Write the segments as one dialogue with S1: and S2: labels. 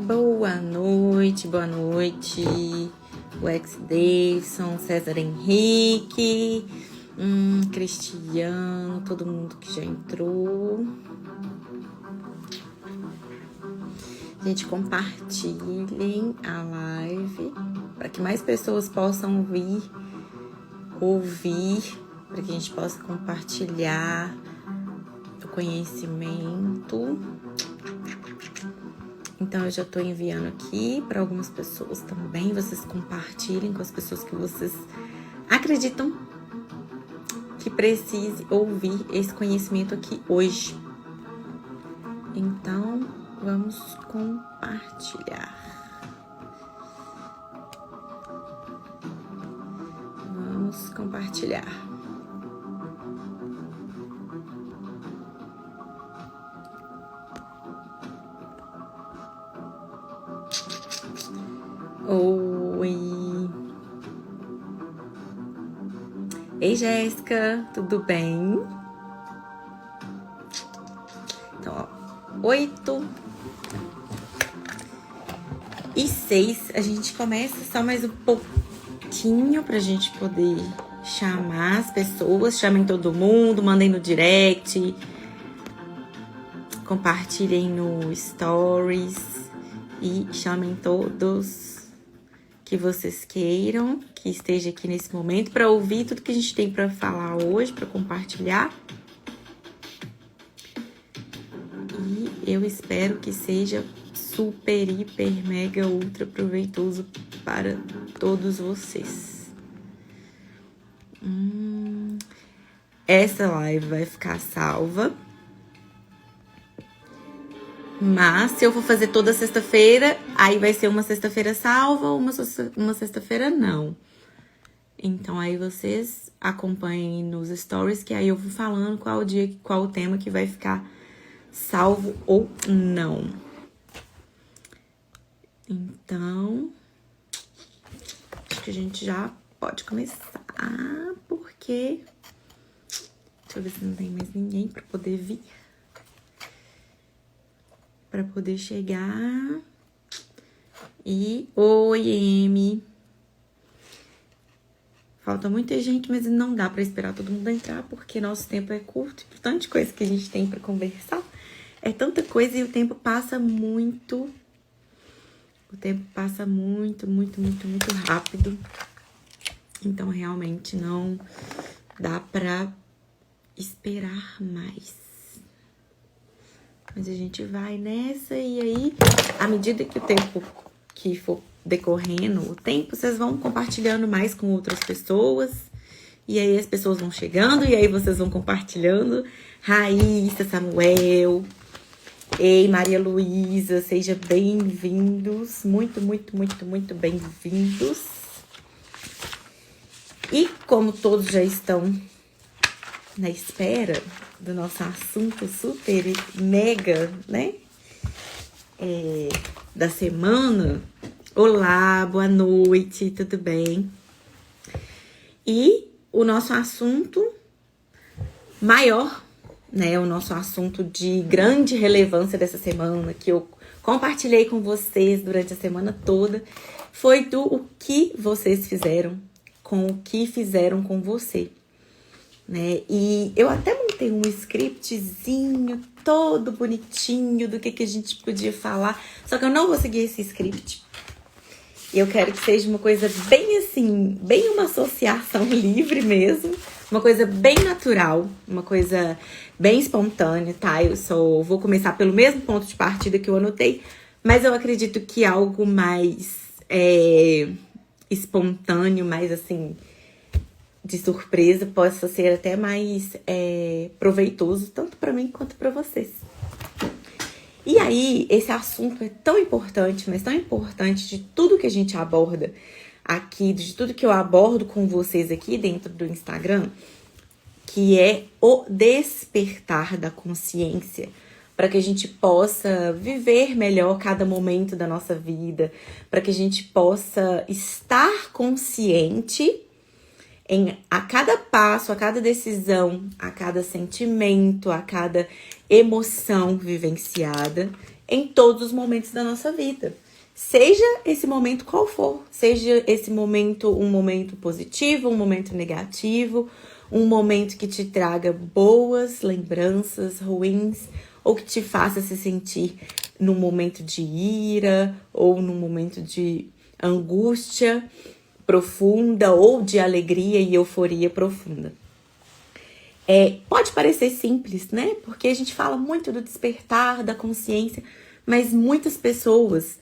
S1: Boa noite. O Ex Davidson, César Henrique, Cristiano, todo mundo que já entrou. Gente, compartilhem a live para que mais pessoas possam ouvir, para que a gente possa compartilhar o conhecimento. Então, eu já estou enviando aqui para algumas pessoas também. Vocês compartilhem com as pessoas que vocês acreditam que precise ouvir esse conhecimento aqui hoje. Então, vamos compartilhar. Vamos compartilhar. Oi! Ei, Jéssica, tudo bem? Então, ó, 8:06, a gente começa só mais um pouquinho pra gente poder chamar as pessoas. Chamem todo mundo, mandem no direct, compartilhem no Stories e chamem todos que vocês queiram, que esteja aqui nesse momento para ouvir tudo que a gente tem para falar hoje, para compartilhar. E eu espero que seja super, hiper, mega, ultra proveitoso para todos vocês. Essa live vai ficar salva. Mas se eu for fazer toda sexta-feira, aí vai ser uma sexta-feira salva ou uma sexta-feira não. Então aí vocês acompanhem nos stories, que aí eu vou falando qual o dia, qual o tema que vai ficar salvo ou não. Então, acho que a gente já pode começar, porque... Deixa eu ver se não tem mais ninguém para poder vir. Para poder chegar. E oi, M. Falta muita gente, mas não dá para esperar todo mundo entrar, porque nosso tempo é curto. E tanta coisa que a gente tem para conversar. É tanta coisa e o tempo passa muito. O tempo passa muito rápido. Então, realmente, não dá para esperar mais. Mas a gente vai nessa e aí, à medida que o tempo que for decorrendo, o tempo, vocês vão compartilhando mais com outras pessoas. E aí as pessoas vão chegando e aí vocês vão compartilhando. Raíssa, Samuel, ei, Maria Luísa, sejam bem-vindos. Muito bem-vindos. E como todos já estão na espera do nosso assunto super mega, né? Da semana. Olá, boa noite, tudo bem? E o nosso assunto maior, né? O nosso assunto de grande relevância dessa semana, que eu compartilhei com vocês durante a semana toda, foi o que vocês fizeram com o que fizeram com você. Né? E eu até montei um scriptzinho todo bonitinho do que a gente podia falar, só que eu não vou seguir esse script. E eu quero que seja uma coisa bem assim, bem uma associação livre mesmo, uma coisa bem natural, uma coisa bem espontânea, tá? Eu só vou começar pelo mesmo ponto de partida que eu anotei, mas eu acredito que algo mais espontâneo, mais assim... de surpresa, possa ser até mais proveitoso, tanto para mim quanto para vocês. E aí, esse assunto é tão importante, mas tão importante de tudo que a gente aborda aqui, de tudo que eu abordo com vocês aqui dentro do Instagram, que é o despertar da consciência, para que a gente possa viver melhor cada momento da nossa vida, para que a gente possa estar consciente a cada passo, a cada decisão, a cada sentimento, a cada emoção vivenciada em todos os momentos da nossa vida. Seja esse momento qual for, seja esse momento um momento positivo, um momento negativo, um momento que te traga boas lembranças, ruins, ou que te faça se sentir num momento de ira, ou num momento de angústia profunda, ou de alegria e euforia profunda. Pode parecer simples, né? Porque a gente fala muito do despertar, da consciência, mas muitas pessoas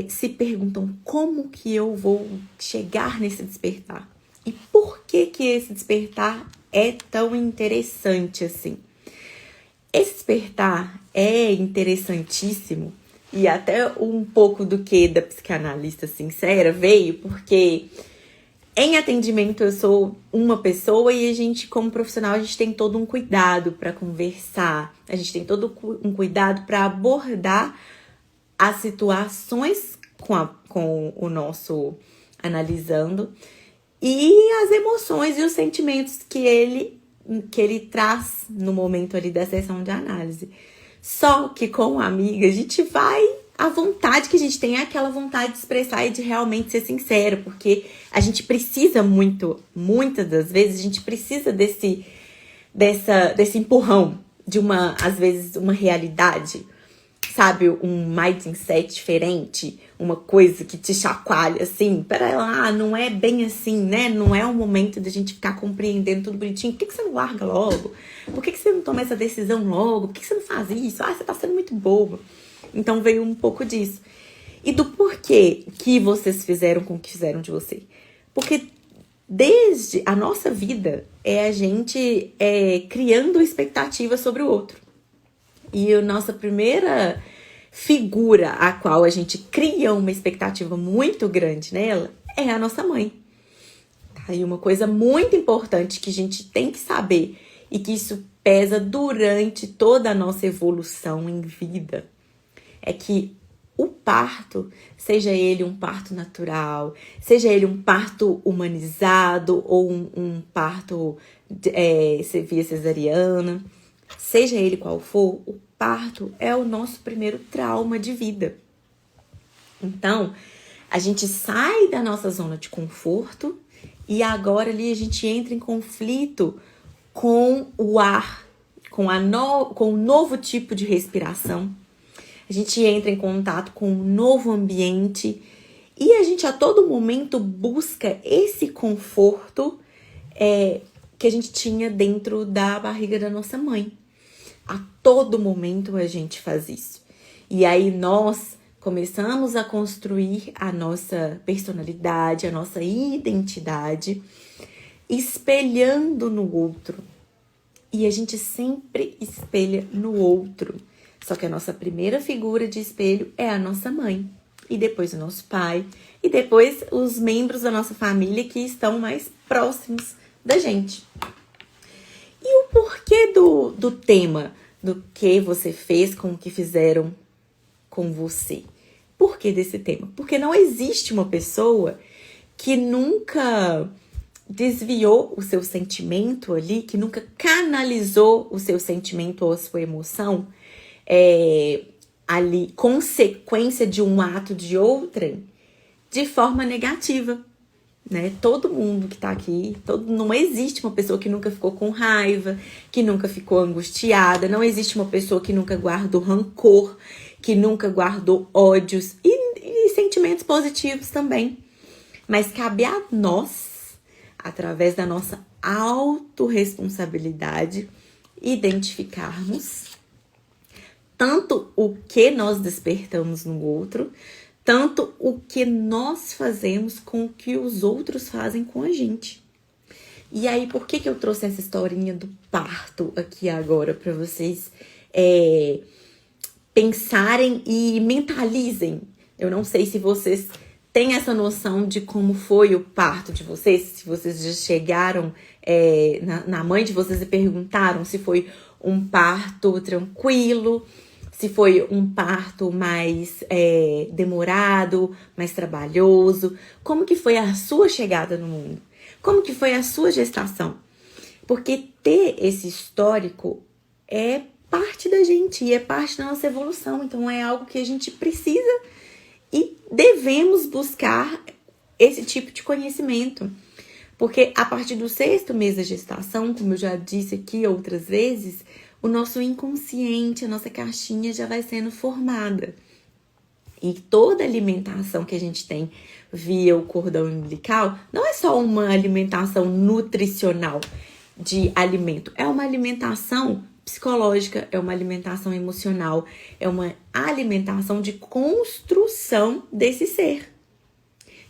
S1: se perguntam como que eu vou chegar nesse despertar? E por que esse despertar é tão interessante assim? Esse despertar é interessantíssimo e até um pouco do que da psicanalista sincera veio porque em atendimento eu sou uma pessoa e a gente, como profissional, a gente tem todo um cuidado para conversar, a gente tem todo um cuidado para abordar as situações com o nosso analisando e as emoções e os sentimentos que ele traz no momento ali da sessão de análise. Só que com a amiga a gente vai à vontade que a gente tem, é aquela vontade de expressar e de realmente ser sincero, porque a gente precisa muitas das vezes, a gente precisa desse empurrão de às vezes, uma realidade, sabe, um mindset diferente, uma coisa que te chacoalha, assim, pera lá, não é bem assim, né? Não é o momento da gente ficar compreendendo tudo bonitinho. Por que você não larga logo? Por que você não toma essa decisão logo? Por que você não faz isso? Você tá sendo muito boba. Então veio um pouco disso. E do porquê que vocês fizeram com o que fizeram de você. Porque desde a nossa vida a gente criando expectativas sobre o outro. E a nossa primeira figura a qual a gente cria uma expectativa muito grande nela é a nossa mãe. Tá? E uma coisa muito importante que a gente tem que saber e que isso pesa durante toda a nossa evolução em vida é que o parto, seja ele um parto natural, seja ele um parto humanizado ou um parto via cesariana, seja ele qual for, o parto é o nosso primeiro trauma de vida. Então, a gente sai da nossa zona de conforto e agora ali a gente entra em conflito com o ar, com um novo tipo de respiração. A gente entra em contato com um novo ambiente e a gente a todo momento busca esse conforto que a gente tinha dentro da barriga da nossa mãe. A todo momento a gente faz isso. E aí nós começamos a construir a nossa personalidade, a nossa identidade, espelhando no outro. E a gente sempre espelha no outro. Só que a nossa primeira figura de espelho é a nossa mãe. E depois o nosso pai. E depois os membros da nossa família que estão mais próximos da gente. E o porquê do tema, do que você fez com o que fizeram com você? Por que desse tema? Porque não existe uma pessoa que nunca desviou o seu sentimento ali, que nunca canalizou o seu sentimento ou a sua emoção ali, consequência de um ato de outrem, de forma negativa. Né? Todo mundo que tá aqui, não existe uma pessoa que nunca ficou com raiva, que nunca ficou angustiada, não existe uma pessoa que nunca guardou rancor, que nunca guardou ódios e sentimentos positivos também. Mas cabe a nós, através da nossa autorresponsabilidade, identificarmos tanto o que nós despertamos no outro, tanto o que nós fazemos com o que os outros fazem com a gente. E aí, por que eu trouxe essa historinha do parto aqui agora para vocês pensarem e mentalizem? Eu não sei se vocês têm essa noção de como foi o parto de vocês, se vocês já chegaram na mãe de vocês e perguntaram se foi um parto tranquilo, se foi um parto mais demorado, mais trabalhoso. Como que foi a sua chegada no mundo? Como que foi a sua gestação? Porque ter esse histórico é parte da gente e é parte da nossa evolução. Então é algo que a gente precisa e devemos buscar esse tipo de conhecimento. Porque a partir do 6º mês da gestação, como eu já disse aqui outras vezes, o nosso inconsciente, a nossa caixinha já vai sendo formada. E toda alimentação que a gente tem via o cordão umbilical não é só uma alimentação nutricional de alimento, é uma alimentação psicológica, é uma alimentação emocional, é uma alimentação de construção desse ser.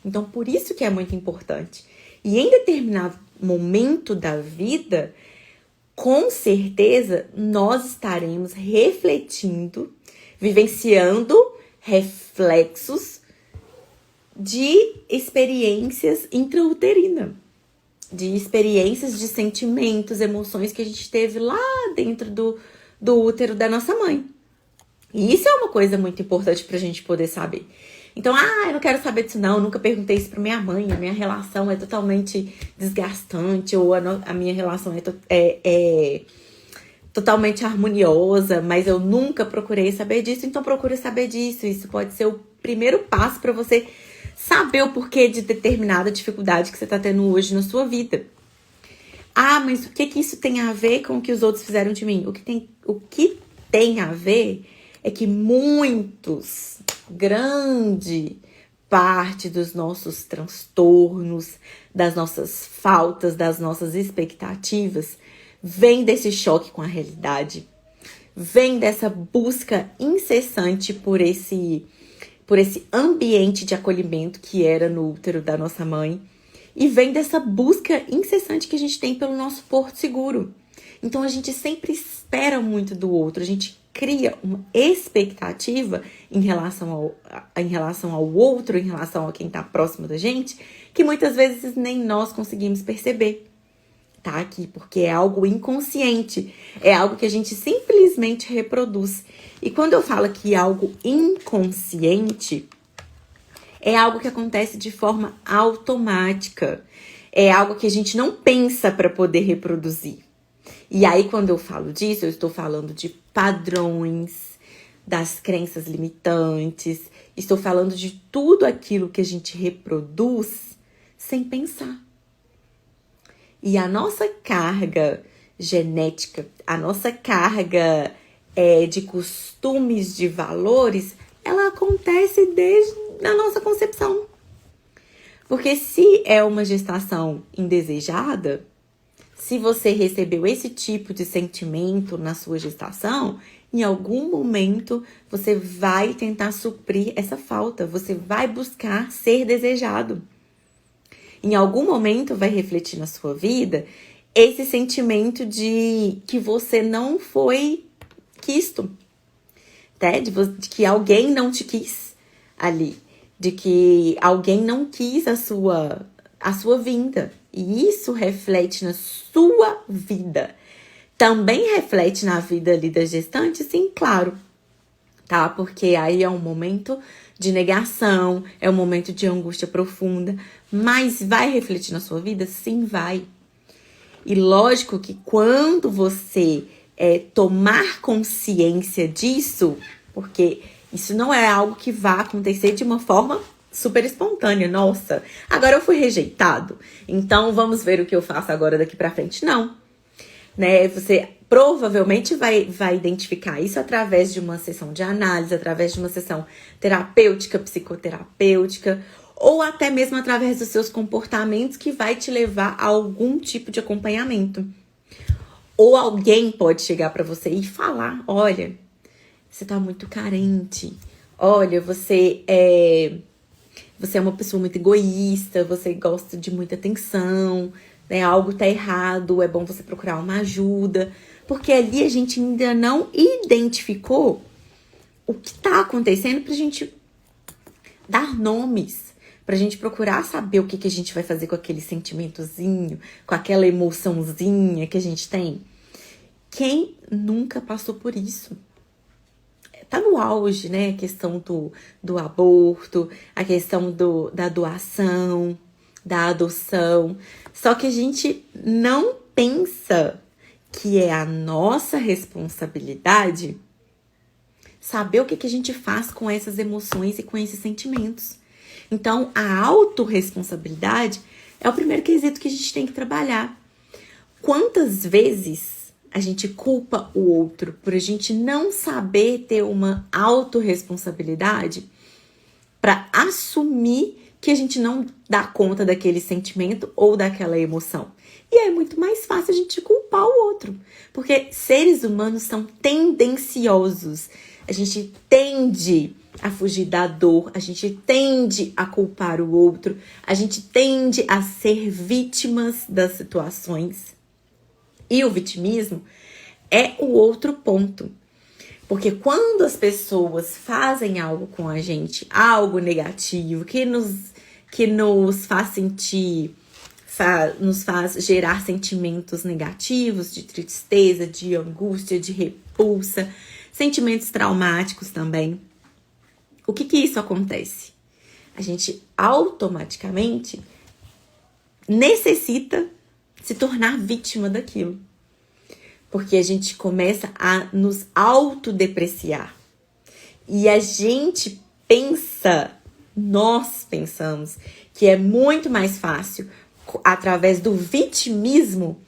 S1: Então, por isso que é muito importante. E em determinado momento da vida, com certeza, nós estaremos refletindo, vivenciando reflexos de experiências intrauterina, de experiências de sentimentos, emoções que a gente teve lá dentro do útero da nossa mãe. E isso é uma coisa muito importante pra gente poder saber. Então, eu não quero saber disso não, eu nunca perguntei isso pra minha mãe, a minha relação é totalmente desgastante, ou a minha relação é totalmente harmoniosa, mas eu nunca procurei saber disso, então procure saber disso. Isso pode ser o primeiro passo para você saber o porquê de determinada dificuldade que você tá tendo hoje na sua vida. Mas o que isso tem a ver com o que os outros fizeram de mim? O que tem a ver é que grande parte dos nossos transtornos, das nossas faltas, das nossas expectativas, vem desse choque com a realidade, vem dessa busca incessante por esse ambiente de acolhimento que era no útero da nossa mãe, e vem dessa busca incessante que a gente tem pelo nosso porto seguro. Então a gente sempre espera muito do outro, a gente cria uma expectativa em relação ao outro, em relação a quem está próximo da gente, que muitas vezes nem nós conseguimos perceber. Tá aqui, porque é algo inconsciente, é algo que a gente simplesmente reproduz. E quando eu falo que é algo inconsciente, é algo que acontece de forma automática, é algo que a gente não pensa para poder reproduzir. E aí, quando eu falo disso, eu estou falando de padrões, das crenças limitantes, estou falando de tudo aquilo que a gente reproduz sem pensar. E a nossa carga genética, a nossa carga de costumes, de valores, ela acontece desde a nossa concepção. Porque se é uma gestação indesejada, se você recebeu esse tipo de sentimento na sua gestação, em algum momento você vai tentar suprir essa falta, você vai buscar ser desejado. Em algum momento vai refletir na sua vida esse sentimento de que você não foi quisto, né? De que alguém não te quis ali, de que alguém não quis a sua vinda. E isso reflete na sua vida. Também reflete na vida ali da gestante, sim, claro, tá? Porque aí é um momento de negação, é um momento de angústia profunda, mas vai refletir na sua vida? Sim, vai. E lógico que quando você tomar consciência disso, porque isso não é algo que vai acontecer de uma forma super espontânea. Nossa, agora eu fui rejeitado, então vamos ver o que eu faço agora daqui pra frente. Não, né? Você provavelmente vai identificar isso através de uma sessão de análise, através de uma sessão terapêutica, psicoterapêutica, ou até mesmo através dos seus comportamentos que vai te levar a algum tipo de acompanhamento. Ou alguém pode chegar pra você e falar, olha, você tá muito carente, olha, você é uma pessoa muito egoísta, você gosta de muita atenção, né? Algo tá errado, é bom você procurar uma ajuda. Porque ali a gente ainda não identificou o que tá acontecendo pra gente dar nomes, pra gente procurar saber o que a gente vai fazer com aquele sentimentozinho, com aquela emoçãozinha que a gente tem. Quem nunca passou por isso? Tá no auge, né? A questão do aborto, a questão da doação, da adoção. Só que a gente não pensa que é a nossa responsabilidade saber o que a gente faz com essas emoções e com esses sentimentos. Então, a autorresponsabilidade é o primeiro quesito que a gente tem que trabalhar. Quantas vezes a gente culpa o outro por a gente não saber ter uma autorresponsabilidade para assumir que a gente não dá conta daquele sentimento ou daquela emoção? E é muito mais fácil a gente culpar o outro, porque seres humanos são tendenciosos. A gente tende a fugir da dor, a gente tende a culpar o outro, a gente tende a ser vítimas das situações. E o vitimismo é o outro ponto. Porque quando as pessoas fazem algo com a gente, algo negativo, que nos faz sentir, nos faz gerar sentimentos negativos, de tristeza, de angústia, de repulsa, sentimentos traumáticos também. O que isso acontece? A gente automaticamente necessita se tornar vítima daquilo. Porque a gente começa a nos autodepreciar. E a gente nós pensamos que é muito mais fácil, através do vitimismo,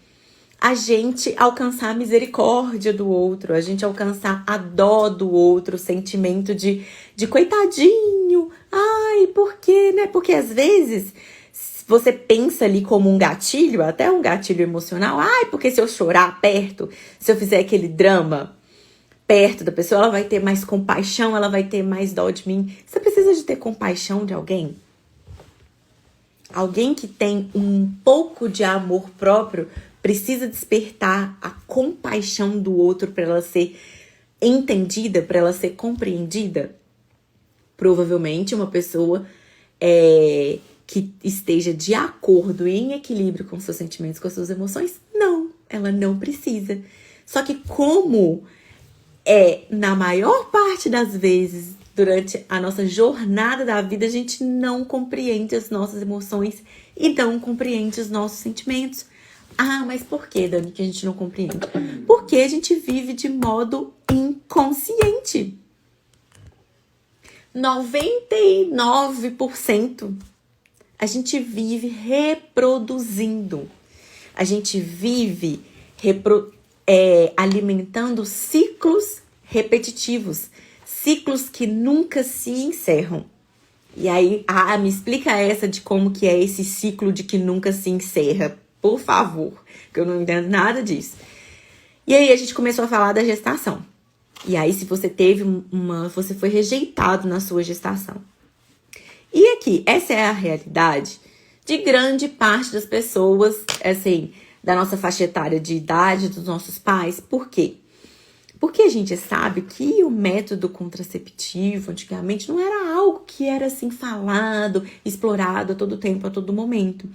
S1: a gente alcançar a misericórdia do outro, a gente alcançar a dó do outro, o sentimento de coitadinho. Ai, por quê, né? Porque às vezes você pensa ali como um gatilho, até um gatilho emocional. Ai, porque se eu chorar perto, se eu fizer aquele drama perto da pessoa, ela vai ter mais compaixão, ela vai ter mais dó de mim. Você precisa de ter compaixão de alguém? Alguém que tem um pouco de amor próprio precisa despertar a compaixão do outro para ela ser entendida, para ela ser compreendida? Provavelmente uma pessoa que esteja de acordo e em equilíbrio com seus sentimentos, com suas emoções, não, ela não precisa. Só que como na maior parte das vezes, durante a nossa jornada da vida, a gente não compreende as nossas emoções e não compreende os nossos sentimentos. Ah, mas por que, Dani, que a gente não compreende? Porque a gente vive de modo inconsciente. 99% a gente vive reproduzindo. A gente vive alimentando ciclos repetitivos. Ciclos que nunca se encerram. E aí, me explica essa de como que é esse ciclo de que nunca se encerra. Por favor, que eu não entendo nada disso. E aí a gente começou a falar da gestação. E aí, se você teve você foi rejeitado na sua gestação. E aqui, essa é a realidade de grande parte das pessoas, assim, da nossa faixa etária de idade, dos nossos pais. Por quê? Porque a gente sabe que o método contraceptivo, antigamente, não era algo que era, assim, falado, explorado a todo tempo, a todo momento.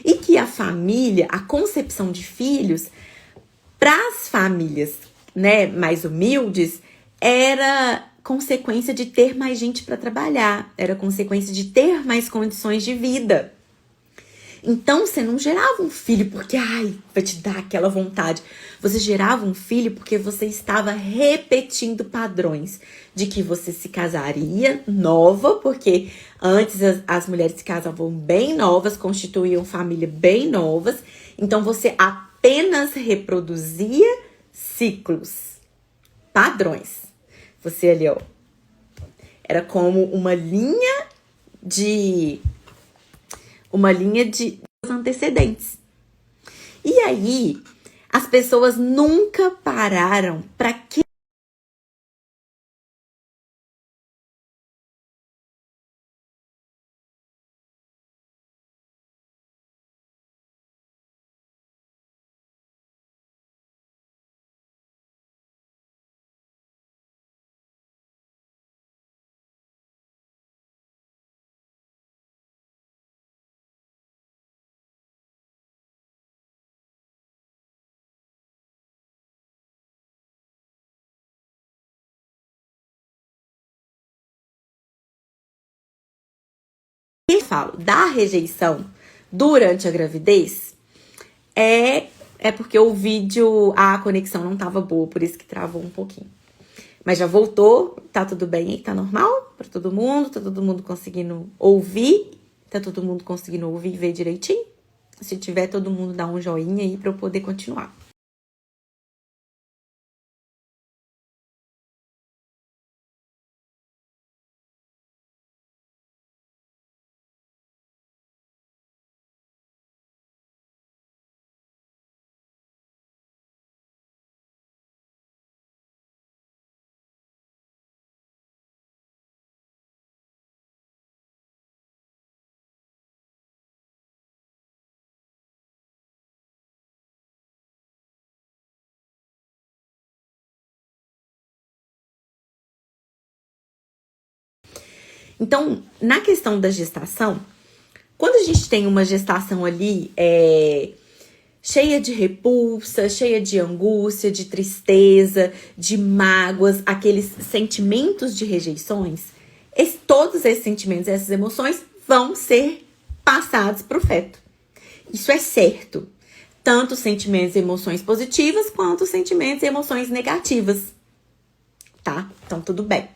S1: E que a família, a concepção de filhos, para as famílias, né, mais humildes, era consequência de ter mais gente para trabalhar, era consequência de ter mais condições de vida. Então, você não gerava um filho porque, vai te dar aquela vontade. Você gerava um filho porque você estava repetindo padrões de que você se casaria nova, porque antes as mulheres se casavam bem novas, constituíam família bem novas. Então, você apenas reproduzia ciclos, padrões. Você ali, era como uma linha de antecedentes. E aí, as pessoas nunca pararam para que eu falo da rejeição durante a gravidez é É porque o vídeo, a conexão não tava boa, por isso que travou um pouquinho. Mas já voltou, tá tudo bem aí, tá normal pra todo mundo, tá todo mundo conseguindo ouvir, tá todo mundo conseguindo ouvir e ver direitinho. Se tiver, todo mundo dá um joinha aí pra eu poder continuar. Então, na questão da gestação, quando a gente tem uma gestação ali cheia de repulsa, cheia de angústia, de tristeza, de mágoas, aqueles sentimentos de rejeições, todos esses sentimentos, essas emoções vão ser passados para o feto. Isso é certo. Tanto sentimentos e emoções positivas, quanto sentimentos e emoções negativas. Tá? Então, tudo bem.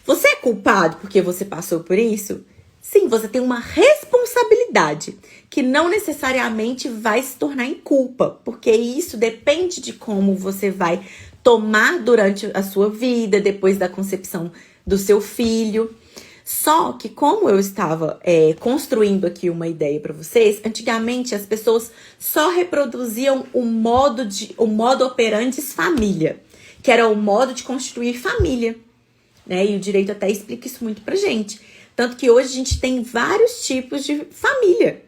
S1: Você é culpado porque você passou por isso? Sim, você tem uma responsabilidade que não necessariamente vai se tornar em culpa, porque isso depende de como você vai tomar durante a sua vida, depois da concepção do seu filho. Só que como eu estava construindo aqui uma ideia para vocês, antigamente as pessoas só reproduziam o modo operandi família, que era o modo de constituir família, né? E o direito até explica isso muito pra gente. Tanto que hoje a gente tem vários tipos de família.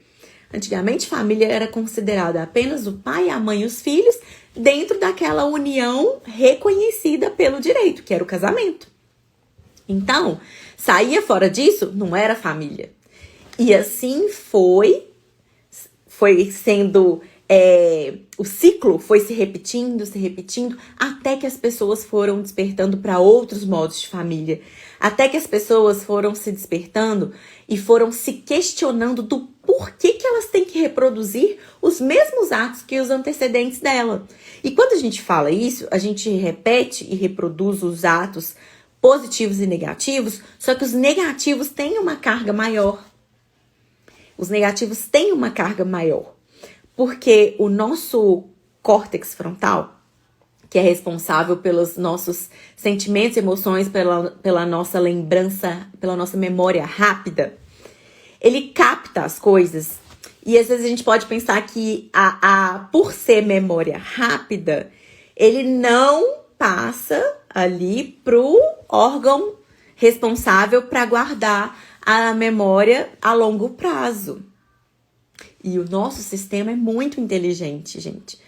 S1: Antigamente, família era considerada apenas o pai, a mãe e os filhos, dentro daquela união reconhecida pelo direito, que era o casamento. Então, saía fora disso, não era família. E assim foi sendo... o ciclo foi se repetindo, até que as pessoas foram despertando para outros modos de família. Até que as pessoas foram se despertando e foram se questionando do porquê que elas têm que reproduzir os mesmos atos que os antecedentes dela. E quando a gente fala isso, a gente repete e reproduz os atos positivos e negativos, só que os negativos têm uma carga maior. Os negativos têm uma carga maior. Porque o nosso córtex frontal, que é responsável pelos nossos sentimentos e emoções, pela nossa lembrança, pela nossa memória rápida, ele capta as coisas. E às vezes a gente pode pensar que por ser memória rápida, ele não passa ali pro órgão responsável para guardar a memória a longo prazo. E o nosso sistema é muito inteligente, gente.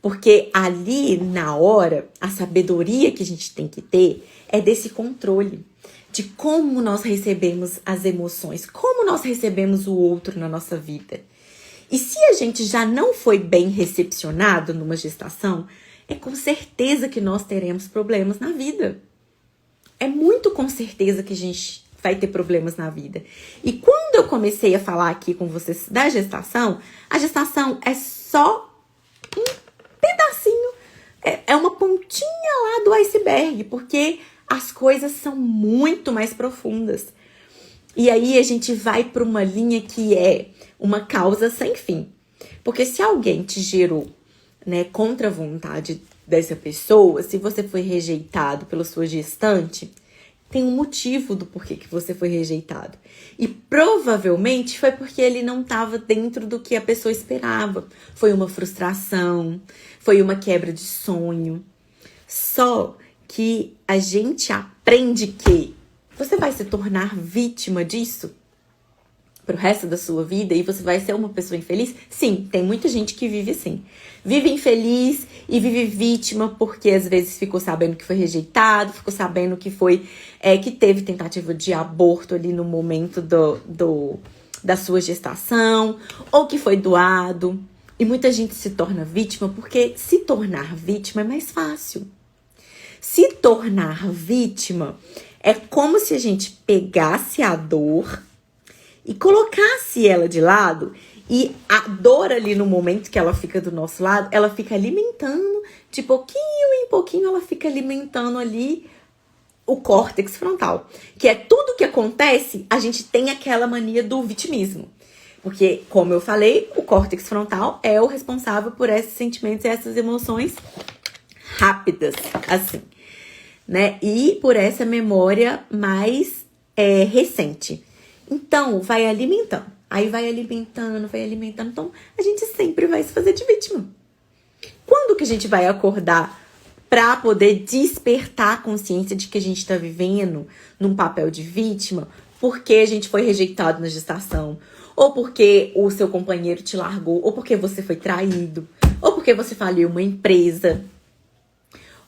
S1: Porque ali, na hora, a sabedoria que a gente tem que ter é desse controle. De como nós recebemos as emoções, como nós recebemos o outro na nossa vida. E se a gente já não foi bem recepcionado numa gestação, é com certeza que nós teremos problemas na vida. É muito com certeza que a gente vai ter problemas na vida. E quando eu comecei a falar aqui com vocês da gestação, a gestação é só um pedacinho, é uma pontinha lá do iceberg, porque as coisas são muito mais profundas. E aí a gente vai para uma linha que é uma causa sem fim. Porque se alguém te gerou, né, contra a vontade dessa pessoa, se você foi rejeitado pela sua gestante, tem um motivo do porquê que você foi rejeitado. E provavelmente foi porque ele não estava dentro do que a pessoa esperava. Foi uma frustração, foi uma quebra de sonho. Só que a gente aprende que você vai se tornar vítima disso pro resto da sua vida e você vai ser uma pessoa infeliz? Sim, tem muita gente que vive assim. Vive infeliz e vive vítima porque às vezes ficou sabendo que foi rejeitado, ficou sabendo que que teve tentativa de aborto ali no momento da sua gestação, ou que foi doado. E muita gente se torna vítima porque se tornar vítima é mais fácil. Se tornar vítima é como se a gente pegasse a dor e colocasse ela de lado E a dor ali no momento que ela fica do nosso lado, ela fica alimentando, de pouquinho em pouquinho, ela fica alimentando ali o córtex frontal. Que é tudo que acontece, a gente tem aquela mania do vitimismo. Porque, como eu falei, o córtex frontal é o responsável por esses sentimentos e essas emoções rápidas, assim, né? E por essa memória mais recente. Então, vai alimentando. Aí vai alimentando, vai alimentando. Então, a gente sempre vai se fazer de vítima. Quando que a gente vai acordar para poder despertar a consciência de que a gente está vivendo num papel de vítima porque a gente foi rejeitado na gestação, ou porque o seu companheiro te largou, ou porque você foi traído, ou porque você faliu uma empresa,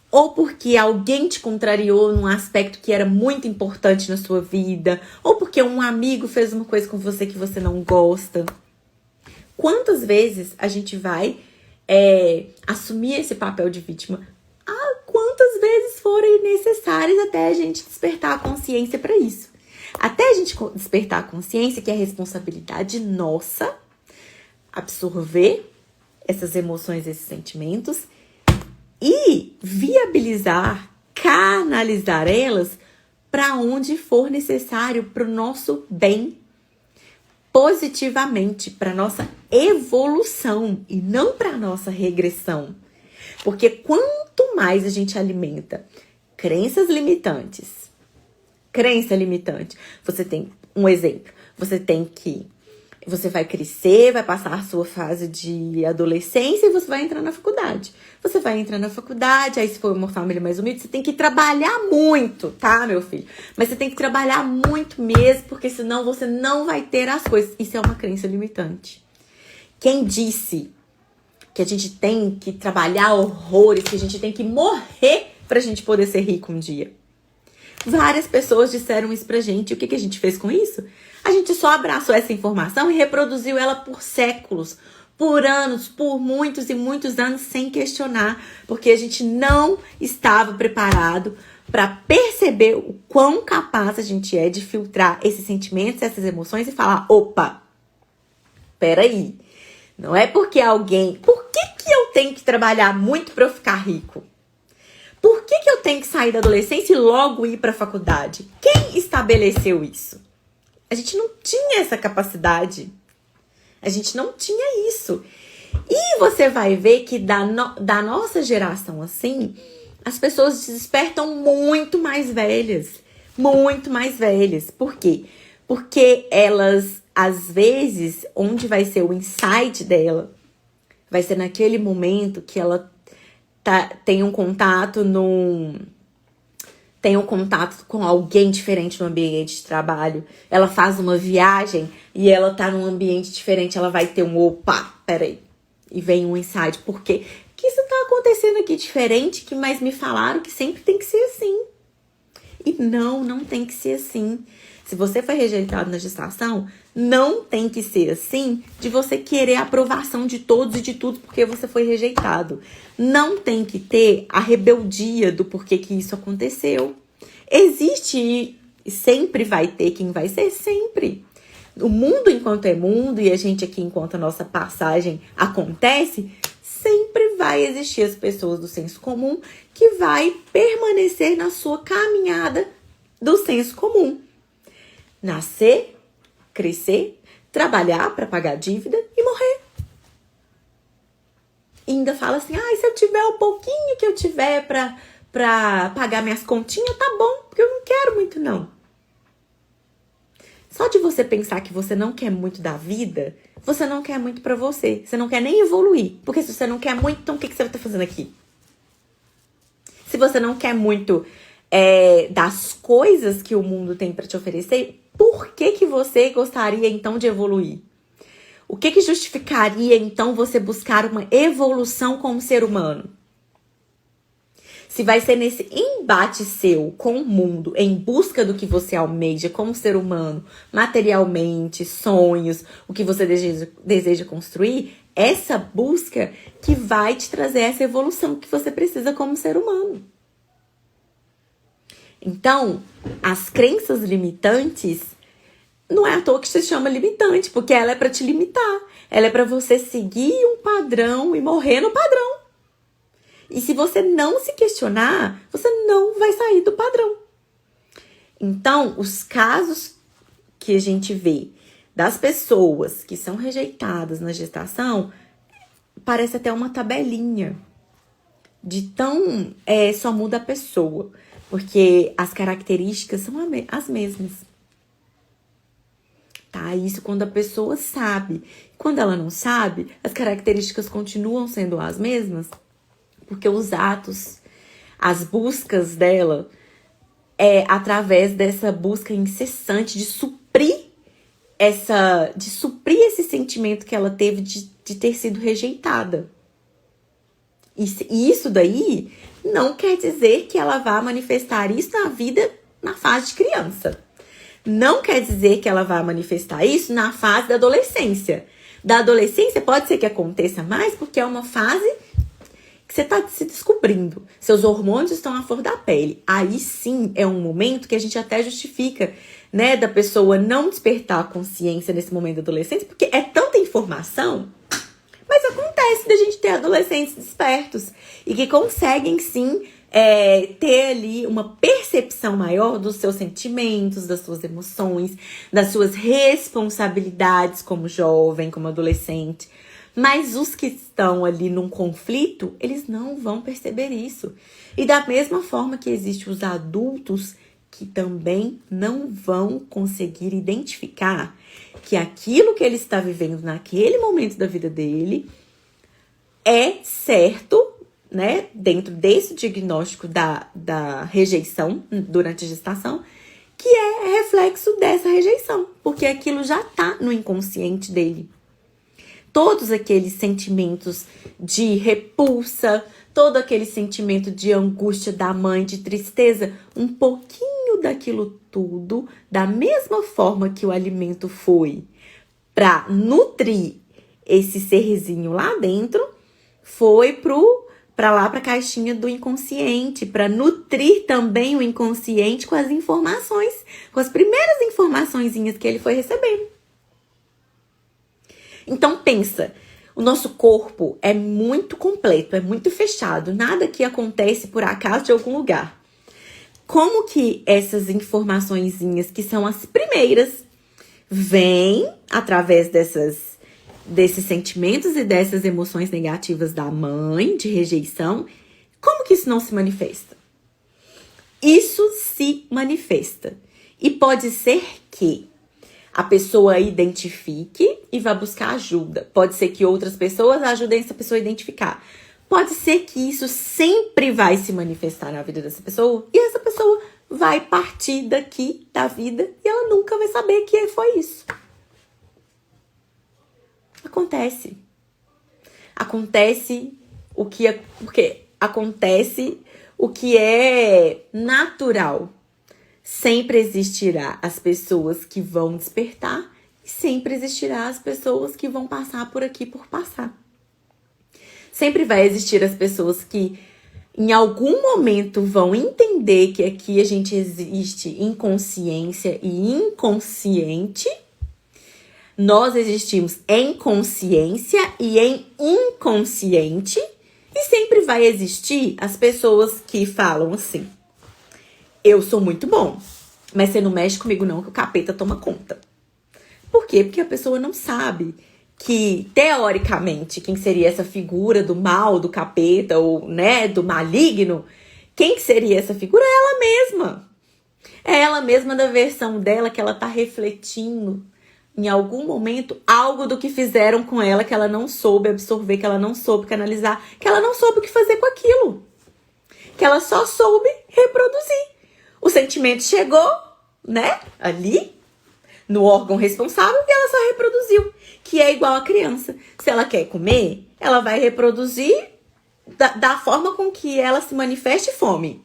S1: ou porque alguém te contrariou num aspecto que era muito importante na sua vida, ou porque um amigo fez uma coisa com você que você não gosta. Quantas vezes a gente vai assumir esse papel de vítima? Quantas vezes forem necessárias até a gente despertar a consciência para isso. Até a gente despertar a consciência que é responsabilidade nossa absorver essas emoções, esses sentimentos e viabilizar, canalizar elas para onde for necessário para o nosso bem, positivamente, para nossa evolução e não para nossa regressão. Porque quanto mais a gente alimenta crença limitante, você tem um exemplo, você vai crescer, vai passar a sua fase de adolescência e você vai entrar na faculdade. Você vai entrar na faculdade, aí se for uma família mais humilde, você tem que trabalhar muito, tá, meu filho? Mas você tem que trabalhar muito mesmo, porque senão você não vai ter as coisas. Isso é uma crença limitante. Quem disse que a gente tem que trabalhar horrores, que a gente tem que morrer pra gente poder ser rico um dia? Várias pessoas disseram isso pra gente. E o que a gente fez com isso? A gente só abraçou essa informação e reproduziu ela por séculos, por anos, por muitos e muitos anos, sem questionar, porque a gente não estava preparado para perceber o quão capaz a gente é de filtrar esses sentimentos, essas emoções e falar: opa, peraí, não é porque alguém... Por que eu tenho que trabalhar muito para eu ficar rico? Por que eu tenho que sair da adolescência e logo ir para a faculdade? Quem estabeleceu isso? A gente não tinha essa capacidade. A gente não tinha isso. E você vai ver que da nossa geração, assim, as pessoas se despertam muito mais velhas. Muito mais velhas. Por quê? Porque elas, às vezes, onde vai ser o insight dela, vai ser naquele momento que ela tem um contato com alguém diferente no ambiente de trabalho. Ela faz uma viagem e ela tá num ambiente diferente. Ela vai ter um opa, peraí. E vem um insight. Por quê? Que isso tá acontecendo aqui diferente, mas me falaram que sempre tem que ser assim. E não tem que ser assim. Se você foi rejeitado na gestação, não tem que ser assim de você querer a aprovação de todos e de tudo porque você foi rejeitado. Não tem que ter a rebeldia do porquê que isso aconteceu. Existe e sempre vai ter quem vai ser, sempre. O mundo enquanto é mundo e a gente aqui enquanto a nossa passagem acontece, sempre vai existir as pessoas do senso comum que vai permanecer na sua caminhada do senso comum. Nascer, crescer, trabalhar para pagar dívida e morrer. E ainda fala assim: se eu tiver o pouquinho que eu tiver pra pagar minhas continhas, tá bom, porque eu não quero muito não. Só de você pensar que você não quer muito da vida, você não quer muito pra você. Você não quer nem evoluir. Porque se você não quer muito, então o que você vai estar fazendo aqui? Se você não quer muito das coisas que o mundo tem pra te oferecer, por que você gostaria então de evoluir? O que justificaria então você buscar uma evolução como ser humano? Se vai ser nesse embate seu com o mundo, em busca do que você almeja como ser humano, materialmente, sonhos, o que você deseja construir, essa busca que vai te trazer essa evolução que você precisa como ser humano. Então, as crenças limitantes não é à toa que se chama limitante, porque ela é para te limitar. Ela é para você seguir um padrão e morrer no padrão. E se você não se questionar, você não vai sair do padrão. Então, os casos que a gente vê das pessoas que são rejeitadas na gestação, parece até uma tabelinha de tão só muda a pessoa, porque as características são as mesmas. Tá? Isso quando a pessoa sabe. Quando ela não sabe, as características continuam sendo as mesmas, porque os atos, as buscas dela através dessa busca incessante de suprir esse sentimento que ela teve de ter sido rejeitada. E isso daí não quer dizer que ela vá manifestar isso na vida na fase de criança. Não quer dizer que ela vá manifestar isso na fase da adolescência. Da adolescência pode ser que aconteça mais porque é uma fase que você está se descobrindo. Seus hormônios estão à flor da pele. Aí sim é um momento que a gente até justifica, né, da pessoa não despertar a consciência nesse momento da adolescência, porque é tanta informação. Mas acontece da gente ter adolescentes despertos e que conseguem sim ter ali uma percepção maior dos seus sentimentos, das suas emoções, das suas responsabilidades como jovem, como adolescente. Mas os que estão ali num conflito, eles não vão perceber isso. E da mesma forma que existem os adultos que também não vão conseguir identificar que aquilo que ele está vivendo naquele momento da vida dele é certo, né? Dentro desse diagnóstico da rejeição durante a gestação, que é reflexo dessa rejeição, porque aquilo já está no inconsciente dele. Todos aqueles sentimentos de repulsa, todo aquele sentimento de angústia da mãe, de tristeza, um pouquinho daquilo tudo, da mesma forma que o alimento foi para nutrir esse serzinho lá dentro, foi para a caixinha do inconsciente, para nutrir também o inconsciente com as informações, com as primeiras informaçõezinhas que ele foi recebendo. Então pensa, o nosso corpo é muito completo, é muito fechado, nada que acontece por acaso de algum lugar. Como que essas informaçõezinhas, que são as primeiras, vêm através desses sentimentos e dessas emoções negativas da mãe, de rejeição, como que isso não se manifesta? Isso se manifesta. E pode ser que a pessoa identifique e vá buscar ajuda. Pode ser que outras pessoas ajudem essa pessoa a identificar. Pode ser que isso sempre vai se manifestar na vida dessa pessoa e essa pessoa vai partir daqui da vida e ela nunca vai saber que foi isso. Acontece. Acontece o que é, porque acontece o que é natural. Sempre existirá as pessoas que vão despertar e sempre existirá as pessoas que vão passar por aqui por passar. Sempre vai existir as pessoas que em algum momento vão entender que aqui a gente existe em consciência e inconsciente. Nós existimos em consciência e em inconsciente. E sempre vai existir as pessoas que falam assim: eu sou muito bom, mas você não mexe comigo não, que o capeta toma conta. Por quê? Porque a pessoa não sabe que, teoricamente, quem seria essa figura do mal, do capeta, ou, né, do maligno, quem que seria essa figura? É ela mesma. É ela mesma da versão dela que ela tá refletindo em algum momento algo do que fizeram com ela, que ela não soube absorver, que ela não soube canalizar, que ela não soube o que fazer com aquilo. Que ela só soube reproduzir. O sentimento chegou, né, ali, no órgão responsável, e ela só reproduziu. Que é igual a criança. Se ela quer comer, ela vai reproduzir da forma com que ela se manifeste fome.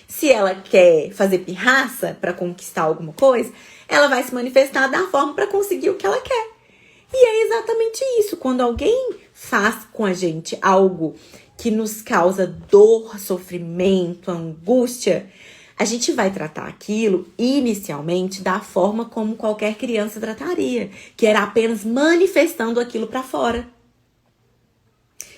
S1: Se ela quer fazer pirraça para conquistar alguma coisa, ela vai se manifestar da forma para conseguir o que ela quer. E é exatamente isso. Quando alguém faz com a gente algo que nos causa dor, sofrimento, angústia, A gente vai tratar aquilo inicialmente da forma como qualquer criança trataria, que era apenas manifestando aquilo pra fora.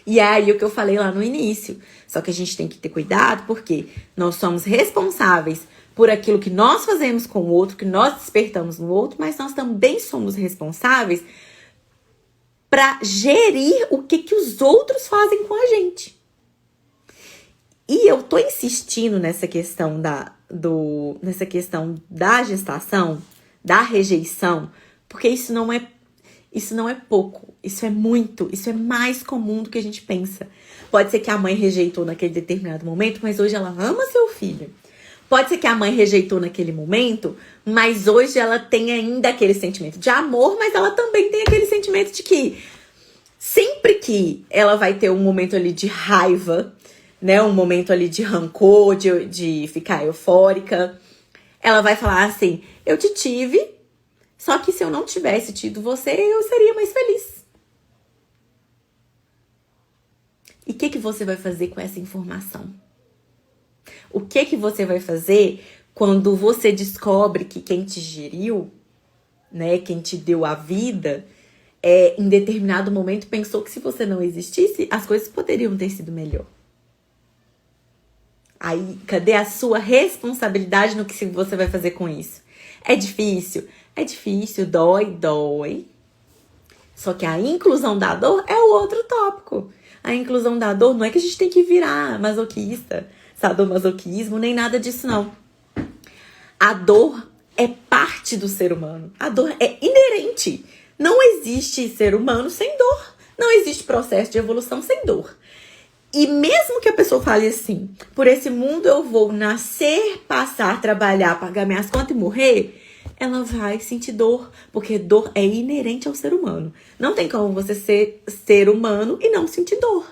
S1: E é aí o que eu falei lá no início. Só que a gente tem que ter cuidado porque nós somos responsáveis por aquilo que nós fazemos com o outro, que nós despertamos no outro, mas nós também somos responsáveis para gerir o que os outros fazem com a gente. E eu tô insistindo nessa questão da gestação, da rejeição, porque isso não é pouco, isso é muito, isso é mais comum do que a gente pensa. Pode ser que a mãe rejeitou naquele determinado momento, mas hoje ela ama seu filho. Pode ser que a mãe rejeitou naquele momento, mas hoje ela tem ainda aquele sentimento de amor, mas ela também tem aquele sentimento de que sempre que ela vai ter um momento ali de raiva, né, um momento ali de rancor, de ficar eufórica, ela vai falar assim, eu te tive, só que se eu não tivesse tido você, eu seria mais feliz. E o que você vai fazer com essa informação? O que você vai fazer quando você descobre que quem te geriu, né, quem te deu a vida, em determinado momento pensou que se você não existisse, as coisas poderiam ter sido melhor? Aí, cadê a sua responsabilidade no que você vai fazer com isso? É difícil? É difícil, dói. Só que a inclusão da dor é o outro tópico. A inclusão da dor não é que a gente tem que virar masoquista, sadomasoquismo, nem nada disso, não. A dor é parte do ser humano. A dor é inerente. Não existe ser humano sem dor. Não existe processo de evolução sem dor. E mesmo que a pessoa fale assim, por esse mundo eu vou nascer, passar, trabalhar, pagar minhas contas e morrer, ela vai sentir dor, porque dor é inerente ao ser humano. Não tem como você ser ser humano e não sentir dor.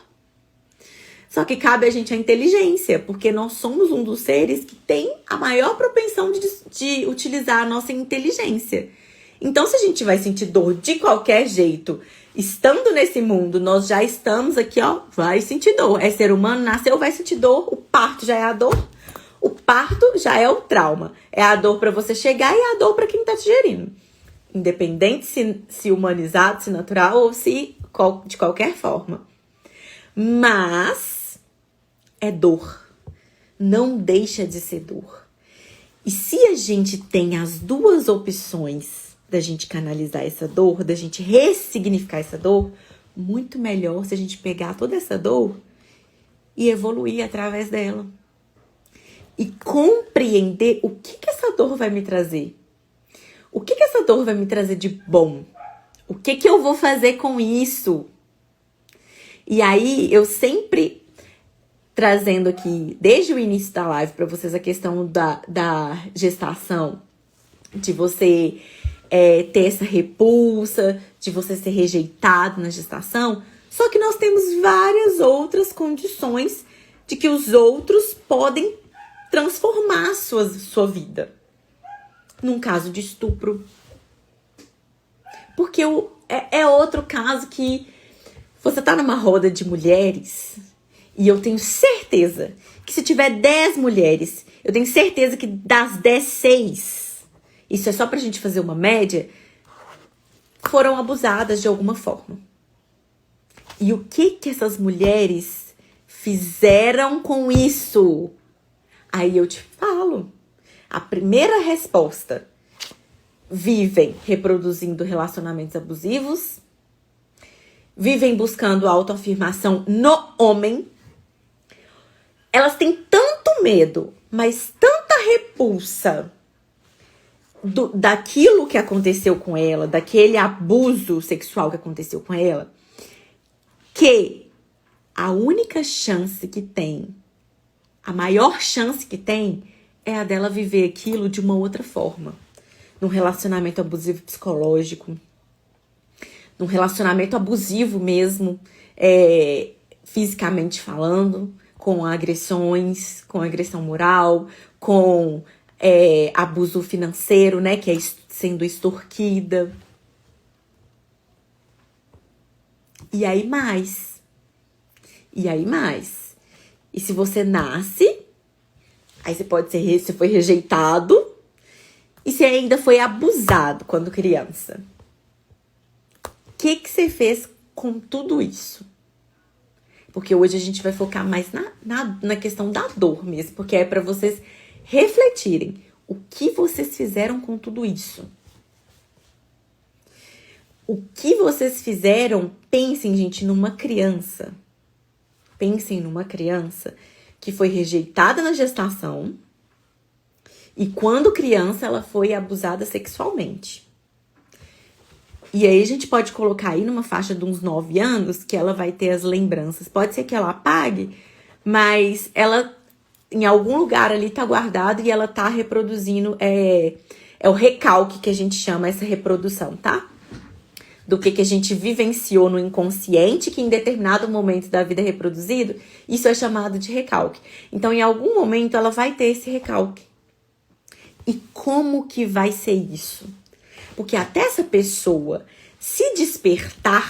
S1: Só que cabe a gente a inteligência, porque nós somos um dos seres que tem a maior propensão de utilizar a nossa inteligência. Então, se a gente vai sentir dor de qualquer jeito, estando nesse mundo, nós já estamos aqui, ó, vai sentir dor. É ser humano, nasceu, vai sentir dor. O parto já é a dor. O parto já é o trauma. É a dor para você chegar e a dor para quem tá te gerindo. Independente se humanizado, se natural ou se de qualquer forma. Mas é dor. Não deixa de ser dor. E se a gente tem as duas opções da gente canalizar essa dor, da gente ressignificar essa dor, muito melhor se a gente pegar toda essa dor e evoluir através dela. E compreender o que essa dor vai me trazer. O que essa dor vai me trazer de bom? O que eu vou fazer com isso? E aí, eu sempre trazendo aqui, desde o início da live, para vocês a questão da gestação, de você ter essa repulsa, de você ser rejeitado na gestação. Só que nós temos várias outras condições de que os outros podem transformar sua vida. Num caso de estupro. Porque é outro caso que você tá numa roda de mulheres e eu tenho certeza que se tiver 10 mulheres, eu tenho certeza que das 10, 6, isso é só pra gente fazer uma média, foram abusadas de alguma forma. E o que essas mulheres fizeram com isso? Aí eu te falo. A primeira resposta: vivem reproduzindo relacionamentos abusivos, vivem buscando autoafirmação no homem. Elas têm tanto medo, mas tanta repulsa daquilo que aconteceu com ela, daquele abuso sexual que aconteceu com ela, que a única chance que tem, a maior chance que tem, é a dela viver aquilo de uma outra forma. Num relacionamento abusivo psicológico, num relacionamento abusivo mesmo, fisicamente falando, com agressões, com agressão moral, com abuso financeiro, né, que é sendo extorquida. E aí mais. E se você nasce, Aí você foi rejeitado e você ainda foi abusado quando criança. O que você fez com tudo isso? Porque hoje a gente vai focar mais na questão da dor mesmo, porque é para vocês refletirem o que vocês fizeram com tudo isso. O que vocês fizeram, pensem, gente, numa criança. Pensem numa criança que foi rejeitada na gestação e quando criança ela foi abusada sexualmente. E aí a gente pode colocar aí numa faixa de uns 9 anos que ela vai ter as lembranças. Pode ser que ela apague, mas ela em algum lugar ali tá guardado e ela tá reproduzindo. É o recalque que a gente chama essa reprodução, tá? Do que a gente vivenciou no inconsciente, que em determinado momento da vida é reproduzido, isso é chamado de recalque. Então, em algum momento, ela vai ter esse recalque. E como que vai ser isso? Porque até essa pessoa se despertar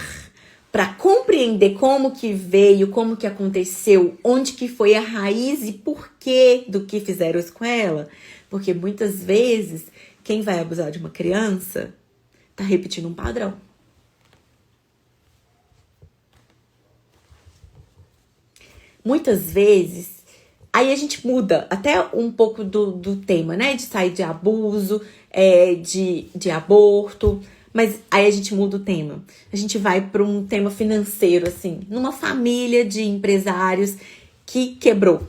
S1: para compreender como que veio, como que aconteceu, onde que foi a raiz e porquê do que fizeram isso com ela. Porque muitas vezes, quem vai abusar de uma criança tá repetindo um padrão. Muitas vezes, aí a gente muda até um pouco do tema, né? De sair de abuso, de aborto. Mas aí a gente muda o tema. A gente vai para um tema financeiro, assim. Numa família de empresários que quebrou.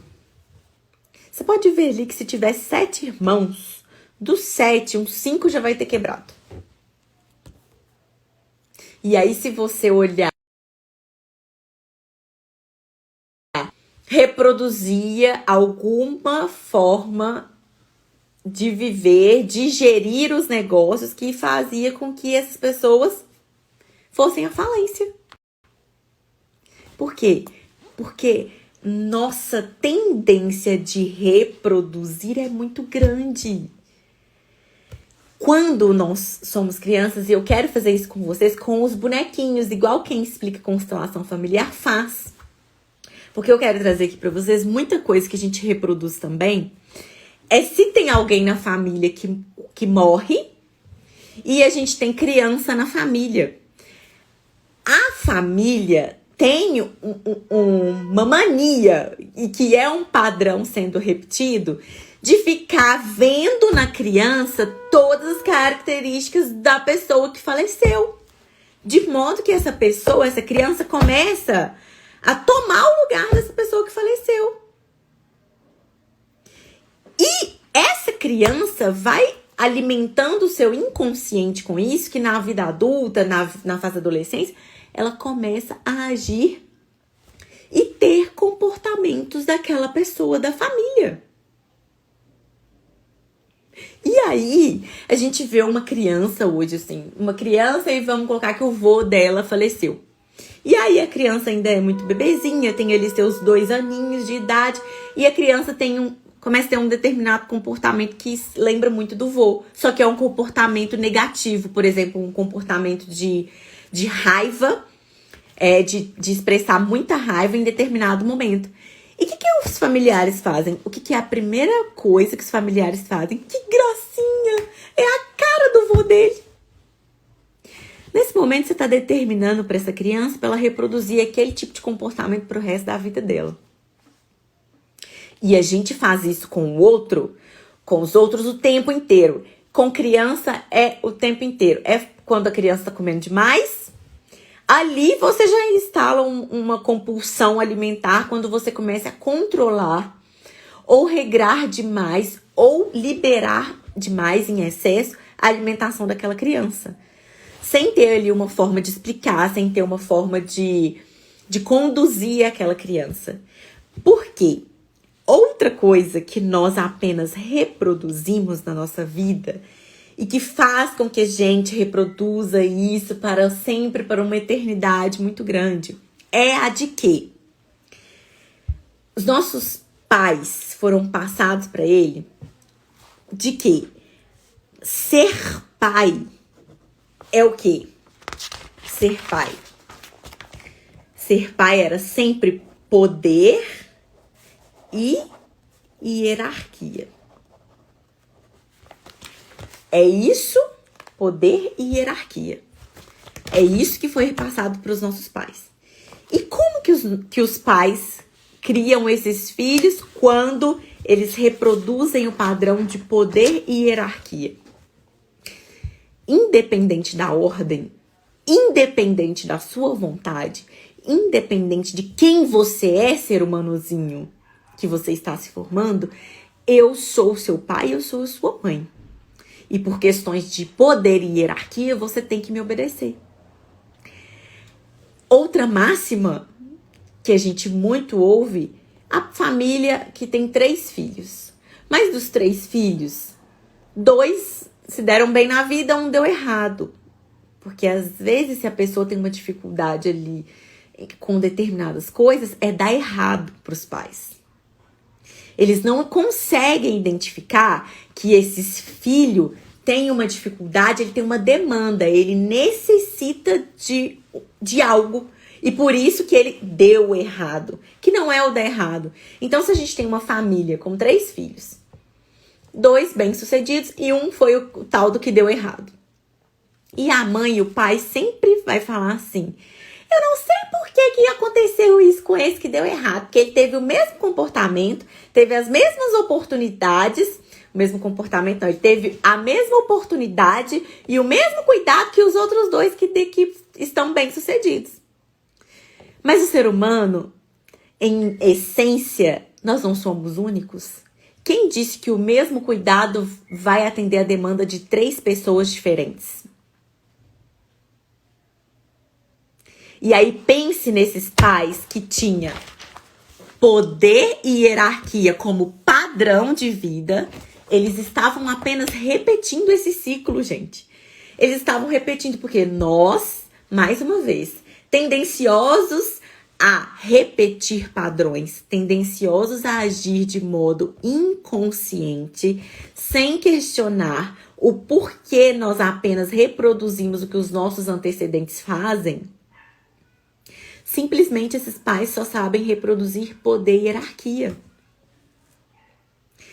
S1: Você pode ver ali que se tiver 7 irmãos, dos 7, uns 5 já vai ter quebrado. E aí se você olhar, reproduzia alguma forma de viver, de gerir os negócios que fazia com que essas pessoas fossem à falência. Por quê? Porque nossa tendência de reproduzir é muito grande. Quando nós somos crianças, e eu quero fazer isso com vocês, com os bonequinhos, igual quem explica constelação familiar faz. Porque eu quero trazer aqui pra vocês muita coisa que a gente reproduz também. É se tem alguém na família que morre e a gente tem criança na família. A família tem uma mania, e que é um padrão sendo repetido, de ficar vendo na criança todas as características da pessoa que faleceu. De modo que essa criança começa a tomar o lugar dessa pessoa que faleceu. E essa criança vai alimentando o seu inconsciente com isso, que na vida adulta, na fase da adolescência, ela começa a agir e ter comportamentos daquela pessoa da família. E aí, a gente vê uma criança hoje, assim, uma criança e vamos colocar que o vô dela faleceu. E aí a criança ainda é muito bebezinha, tem ali seus 2 aninhos de idade, e a criança começa a ter um determinado comportamento que lembra muito do vô. Só que é um comportamento negativo, por exemplo, um comportamento de raiva, de expressar muita raiva em determinado momento. E o que os familiares fazem? O que é a primeira coisa que os familiares fazem? Que gracinha! É a cara do vô dele. Nesse momento, você está determinando para essa criança para ela reproduzir aquele tipo de comportamento para o resto da vida dela. E a gente faz isso com os outros o tempo inteiro. Com criança é o tempo inteiro. É quando a criança está comendo demais. Ali você já instala uma compulsão alimentar quando você começa a controlar ou regrar demais ou liberar demais em excesso a alimentação daquela criança. Sem ter ali uma forma de explicar, sem ter uma forma de conduzir aquela criança. Por quê? Outra coisa que nós apenas reproduzimos na nossa vida e que faz com que a gente reproduza isso para sempre, para uma eternidade muito grande, é a de que os nossos pais foram passados para ele de que ser pai é o quê? Ser pai. Ser pai era sempre poder e e hierarquia. É isso, poder e hierarquia. É isso que foi repassado para os nossos pais. E como que os pais criam esses filhos quando eles reproduzem o padrão de poder e hierarquia? Independente da ordem, independente da sua vontade, independente de quem você é, ser humanozinho que você está se formando, eu sou seu pai, eu sou sua mãe. E por questões de poder e hierarquia, você tem que me obedecer. Outra máxima que a gente muito ouve, a família que tem 3 filhos. Mas dos 3 filhos, 2 se deram bem na vida, 1 deu errado. Porque às vezes, se a pessoa tem uma dificuldade ali com determinadas coisas, é dar errado para os pais. Eles não conseguem identificar que esse filho tem uma dificuldade, ele tem uma demanda, ele necessita de algo. E por isso que ele deu errado, que não é o dar errado. Então, se a gente tem uma família com 3 filhos, 2 bem-sucedidos e 1 foi o tal do que deu errado. E a mãe e o pai sempre vai falar assim: eu não sei por que aconteceu isso com esse que deu errado, porque ele teve o mesmo comportamento, teve as mesmas oportunidades, o mesmo comportamento não, ele teve a mesma oportunidade e o mesmo cuidado que os outros 2 que estão bem-sucedidos. Mas o ser humano, em essência, nós não somos únicos. Quem disse que o mesmo cuidado vai atender a demanda de 3 pessoas diferentes? E aí pense nesses pais que tinham poder e hierarquia como padrão de vida. Eles estavam apenas repetindo esse ciclo, gente. Eles estavam repetindo porque nós, mais uma vez, tendenciosos a repetir padrões, tendenciosos a agir de modo inconsciente, sem questionar o porquê nós apenas reproduzimos o que os nossos antecedentes fazem. Simplesmente esses pais só sabem reproduzir poder e hierarquia.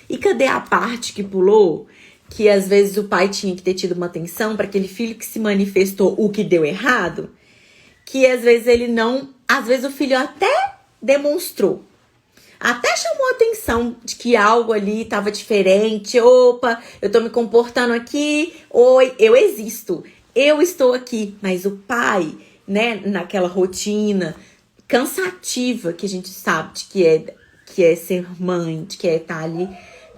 S1: E cadê a parte que pulou? Que às vezes o pai tinha que ter tido uma atenção para aquele filho que se manifestou o que deu errado? Que às vezes ele não... Às vezes o filho até demonstrou. Até chamou a atenção de que algo ali estava diferente. Opa, eu tô me comportando aqui. Oi, eu existo. Eu estou aqui. Mas o pai... né, naquela rotina cansativa que a gente sabe de que é ser mãe, de que é estar ali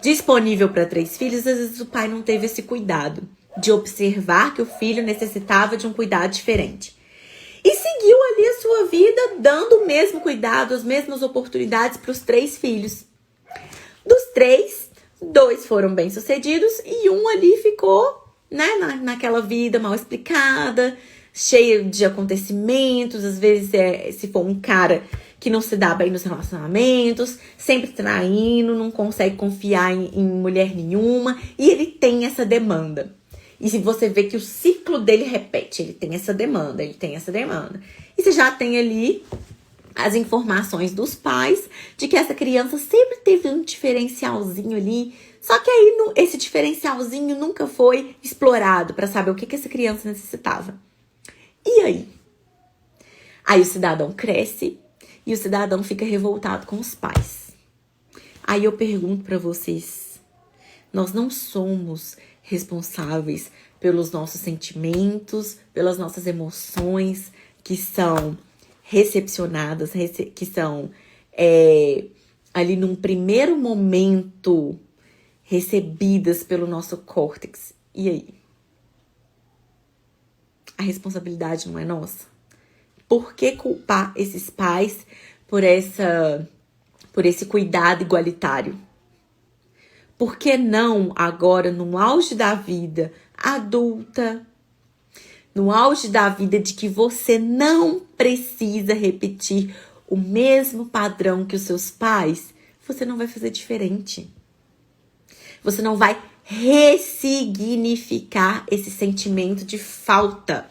S1: disponível para 3 filhos, às vezes o pai não teve esse cuidado de observar que o filho necessitava de um cuidado diferente. E seguiu ali a sua vida dando o mesmo cuidado, as mesmas oportunidades para os 3 filhos. Dos 3, 2 foram bem-sucedidos e 1 ali ficou, né, naquela vida mal explicada, cheio de acontecimentos, às vezes se for um cara que não se dá bem nos relacionamentos, sempre traindo, não consegue confiar em mulher nenhuma, e ele tem essa demanda. E se você vê que o ciclo dele repete, ele tem essa demanda, ele tem essa demanda. E você já tem ali as informações dos pais de que essa criança sempre teve um diferencialzinho ali, só que aí esse diferencialzinho nunca foi explorado para saber o que essa criança necessitava. E aí? Aí o cidadão cresce e o cidadão fica revoltado com os pais. Aí eu pergunto para vocês, nós não somos responsáveis pelos nossos sentimentos, pelas nossas emoções que são recepcionadas, que são ali num primeiro momento recebidas pelo nosso córtex. E aí? A responsabilidade não é nossa? Por que culpar esses pais por esse cuidado igualitário? Por que não agora, no auge da vida adulta, no auge da vida de que você não precisa repetir o mesmo padrão que os seus pais, você não vai fazer diferente? Você não vai ressignificar esse sentimento de falta,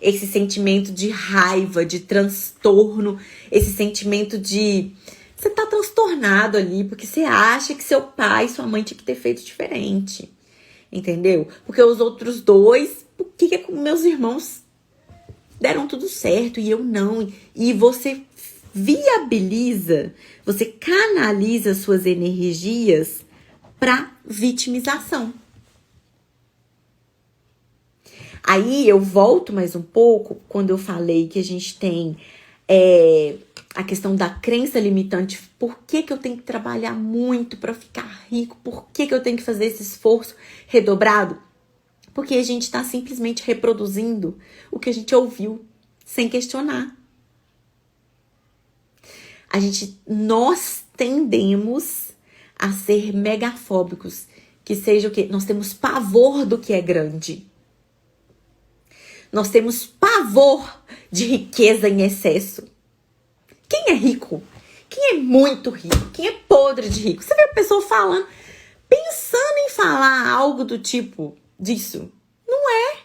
S1: esse sentimento de raiva, de transtorno, esse sentimento de Você tá transtornado ali porque você acha que seu pai e sua mãe tinham que ter feito diferente. Entendeu? Porque os outros dois, por que meus irmãos deram tudo certo e eu não? E você viabiliza, você canaliza suas energias para vitimização. Aí eu volto mais um pouco quando eu falei que a gente tem a questão da crença limitante. Por que eu tenho que trabalhar muito para ficar rico? Por que eu tenho que fazer esse esforço redobrado? Porque a gente está simplesmente reproduzindo o que a gente ouviu, sem questionar. Nós tendemos a ser megafóbicos, que seja o quê? Nós temos pavor do que é grande. Nós temos pavor de riqueza em excesso. Quem é rico? Quem é muito rico? Quem é podre de rico? Você vê a pessoa falando, pensando em falar algo do tipo disso. Não é.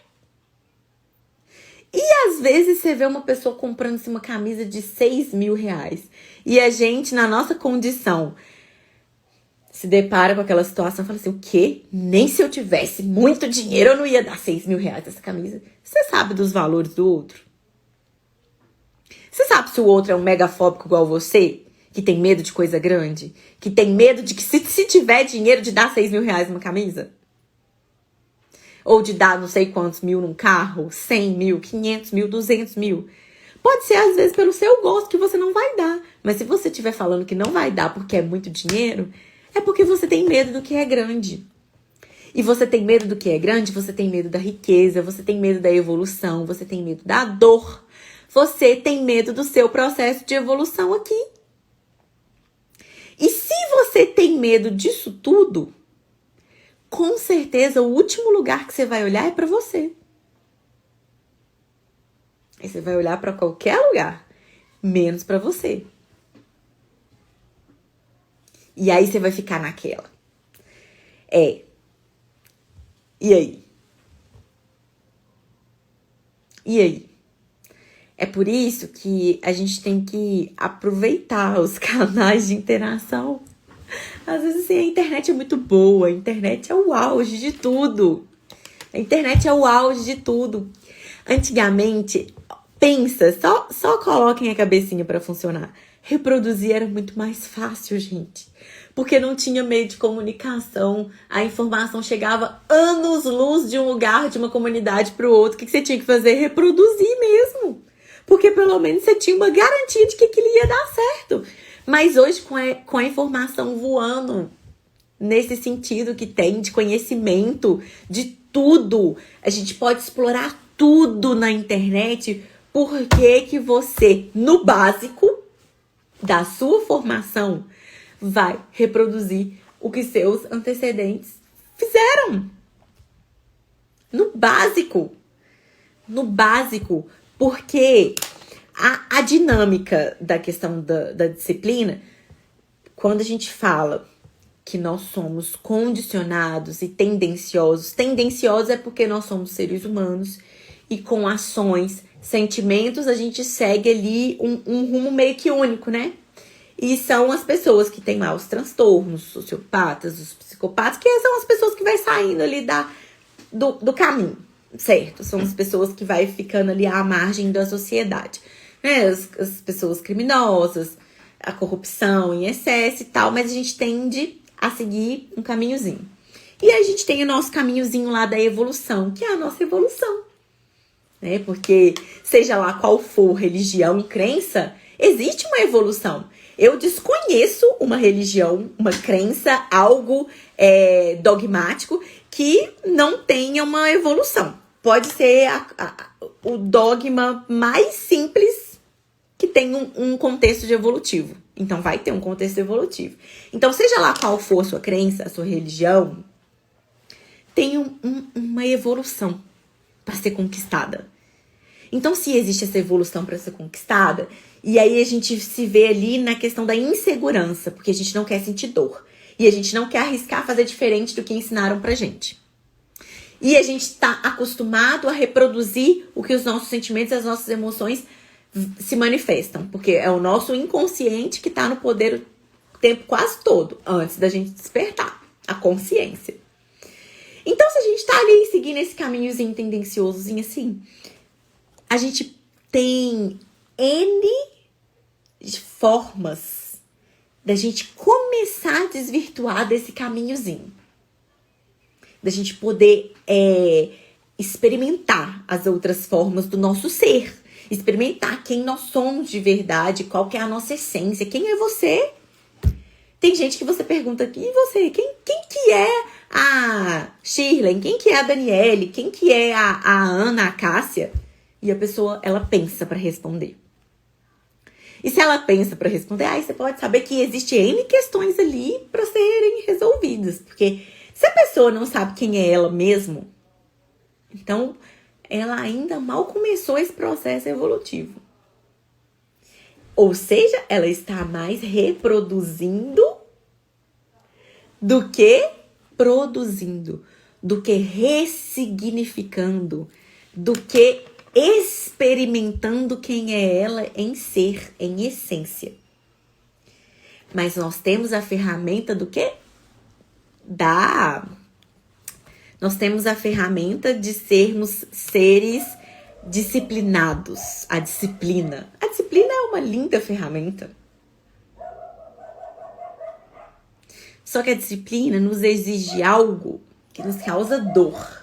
S1: E às vezes você vê uma pessoa comprando uma camisa de 6 mil reais. E a gente, na nossa condição, se depara com aquela situação e fala assim, o quê? Nem se eu tivesse muito dinheiro, eu não ia dar 6 mil reais essa camisa. Você sabe dos valores do outro? Você sabe se o outro é um megafóbico igual você? Que tem medo de coisa grande? Que tem medo de que se tiver dinheiro de dar 6 mil reais numa camisa? Ou de dar não sei quantos mil num carro? 100 mil, 500 mil, 200 mil? Pode ser às vezes pelo seu gosto que você não vai dar. Mas se você estiver falando que não vai dar porque é muito dinheiro, é porque você tem medo do que é grande. E você tem medo do que é grande, você tem medo da riqueza, você tem medo da evolução, você tem medo da dor. Você tem medo do seu processo de evolução aqui. E se você tem medo disso tudo, com certeza o último lugar que você vai olhar é para você. Aí você vai olhar para qualquer lugar, menos para você. E aí você vai ficar naquela. E aí? E aí? É por isso que a gente tem que aproveitar os canais de interação. Às vezes, assim, a internet é muito boa. A internet é o auge de tudo. A internet é o auge de tudo. Antigamente, pensa, só coloquem a cabecinha para funcionar. Reproduzir era muito mais fácil, gente. Porque não tinha meio de comunicação. A informação chegava anos-luz de um lugar, de uma comunidade para o outro. O que você tinha que fazer? Reproduzir mesmo. Porque pelo menos você tinha uma garantia de que aquilo ia dar certo. Mas hoje, com a informação voando, nesse sentido que tem de conhecimento, de tudo, a gente pode explorar tudo na internet. Por que você, no básico da sua formação, vai reproduzir o que seus antecedentes fizeram? No básico. No básico. Porque a dinâmica da questão da disciplina, quando a gente fala que nós somos condicionados e tendenciosos é porque nós somos seres humanos e com ações, sentimentos, a gente segue ali um rumo meio que único, né? E são as pessoas que têm lá os transtornos, os sociopatas, os psicopatas, que são as pessoas que vai saindo ali do caminho. Certo, são as pessoas que vai ficando ali à margem da sociedade, né? As pessoas criminosas, a corrupção em excesso e tal, mas a gente tende a seguir um caminhozinho. E a gente tem o nosso caminhozinho lá da evolução, que é a nossa evolução, né? Porque seja lá qual for religião, crença, existe uma evolução. Eu desconheço uma religião, uma crença, algo dogmático que não tenha uma evolução. Pode ser o dogma mais simples que tem um contexto de evolutivo. Então, vai ter um contexto evolutivo. Então, seja lá qual for a sua crença, a sua religião, tem uma evolução para ser conquistada. Então, se existe essa evolução para ser conquistada, e aí a gente se vê ali na questão da insegurança, porque a gente não quer sentir dor. E a gente não quer arriscar fazer diferente do que ensinaram pra gente. E a gente tá acostumado a reproduzir o que os nossos sentimentos e as nossas emoções se manifestam, porque é o nosso inconsciente que está no poder o tempo quase todo, antes da gente despertar a consciência. Então, se a gente tá ali seguindo esse caminhozinho tendenciosozinho assim, a gente tem N formas da gente começar a desvirtuar desse caminhozinho. Da gente poder experimentar as outras formas do nosso ser. Experimentar quem nós somos de verdade, qual que é a nossa essência, quem é você. Tem gente que você pergunta, e você? Quem que é a Shirley? Quem que é a Daniele? Quem que é a Ana, a Cássia? E a pessoa, ela pensa para responder. E se ela pensa para responder, aí você pode saber que existe N questões ali para serem resolvidas. Porque se a pessoa não sabe quem é ela mesmo, então ela ainda mal começou esse processo evolutivo. Ou seja, ela está mais reproduzindo do que produzindo, do que ressignificando, do que experimentando quem é ela em ser, em essência. Mas nós temos a ferramenta do quê? Nós temos a ferramenta de sermos seres disciplinados. A disciplina. A disciplina é uma linda ferramenta. Só que a disciplina nos exige algo que nos causa dor.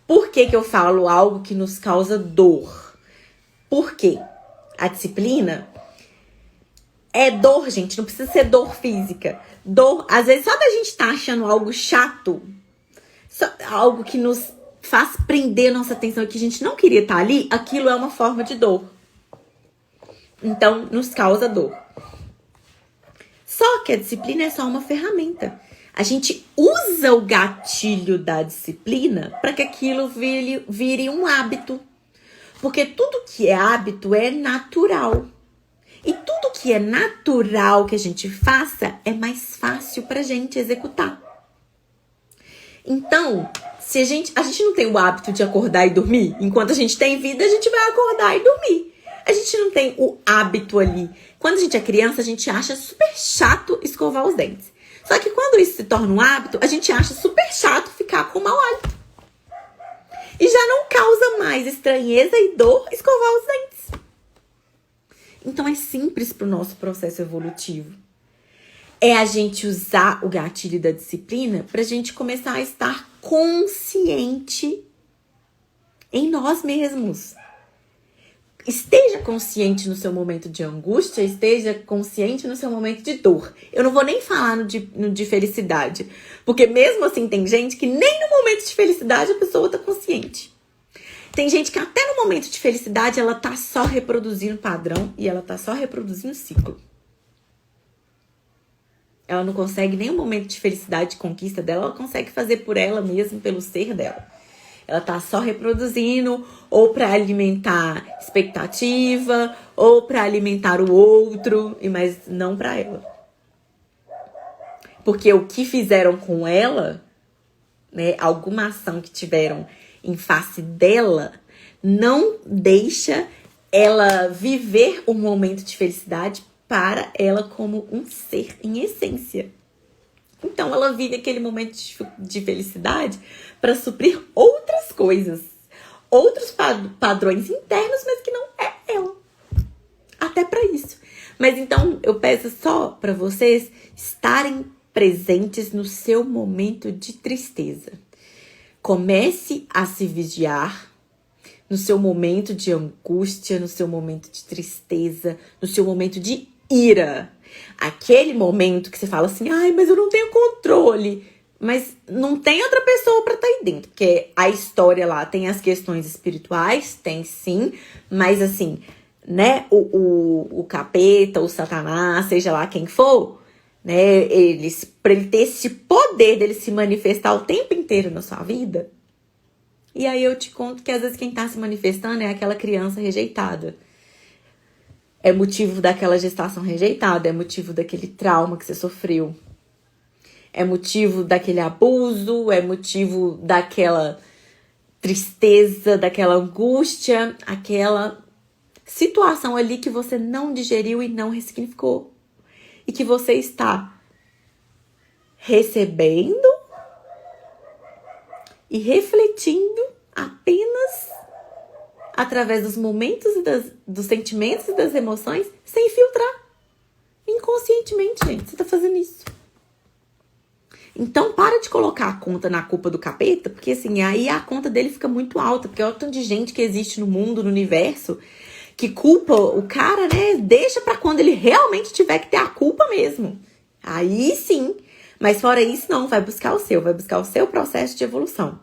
S1: Por que eu falo algo que nos causa dor? Porque a disciplina é dor, gente. Não precisa ser dor física. Dor, às vezes, só da gente estar achando algo chato, algo que nos faz prender nossa atenção e que a gente não queria estar ali, aquilo é uma forma de dor. Então, nos causa dor. Só que a disciplina é só uma ferramenta. A gente usa o gatilho da disciplina para que aquilo vire um hábito. Porque tudo que é hábito é natural. E tudo que é natural que a gente faça é mais fácil para a gente executar. Então, se a gente não tem o hábito de acordar e dormir, enquanto a gente tem vida, a gente vai acordar e dormir. A gente não tem o hábito ali. Quando a gente é criança, a gente acha super chato escovar os dentes. Só que quando isso se torna um hábito, a gente acha super chato ficar com mau hálito. E já não causa mais estranheza e dor escovar os dentes. Então é simples para o nosso processo evolutivo. É a gente usar o gatilho da disciplina para a gente começar a estar consciente em nós mesmos. Esteja consciente no seu momento de angústia, esteja consciente no seu momento de dor. Eu não vou nem falar no de felicidade, porque mesmo assim tem gente que nem no momento de felicidade a pessoa tá consciente. Tem gente que até no momento de felicidade ela tá só reproduzindo padrão e ela tá só reproduzindo ciclo. Ela não consegue nem o momento de felicidade, de conquista dela, ela consegue fazer por ela mesma, pelo ser dela. Ela tá só reproduzindo ou para alimentar expectativa ou para alimentar o outro, mas não para ela. Porque o que fizeram com ela, né, alguma ação que tiveram em face dela, não deixa ela viver o momento de felicidade para ela como um ser em essência. Então, ela vive aquele momento de felicidade para suprir outras coisas. Outros padrões internos, mas que não é ela. Até para isso. Mas então, eu peço só para vocês estarem presentes no seu momento de tristeza. Comece a se vigiar no seu momento de angústia, no seu momento de tristeza, no seu momento de ira. Aquele momento que você fala assim, ai, mas eu não tenho controle. Mas não tem outra pessoa pra estar aí dentro. Porque a história lá tem as questões espirituais, tem sim. Mas assim, né, o capeta, o satanás, seja lá quem for, né, pra ele ter esse poder dele se manifestar o tempo inteiro na sua vida. E aí eu te conto que às vezes quem tá se manifestando é aquela criança rejeitada. É motivo daquela gestação rejeitada, é motivo daquele trauma que você sofreu. É motivo daquele abuso, é motivo daquela tristeza, daquela angústia, aquela situação ali que você não digeriu e não ressignificou. E que você está recebendo e refletindo apenas através dos momentos e dos sentimentos e das emoções, sem filtrar. Inconscientemente, gente, você tá fazendo isso. Então, para de colocar a conta na culpa do capeta, porque assim, aí a conta dele fica muito alta, porque olha o tanto de gente que existe no mundo, no universo, que culpa o cara, né? Deixa pra quando ele realmente tiver que ter a culpa mesmo. Aí sim. Mas fora isso, não, vai buscar o seu processo de evolução.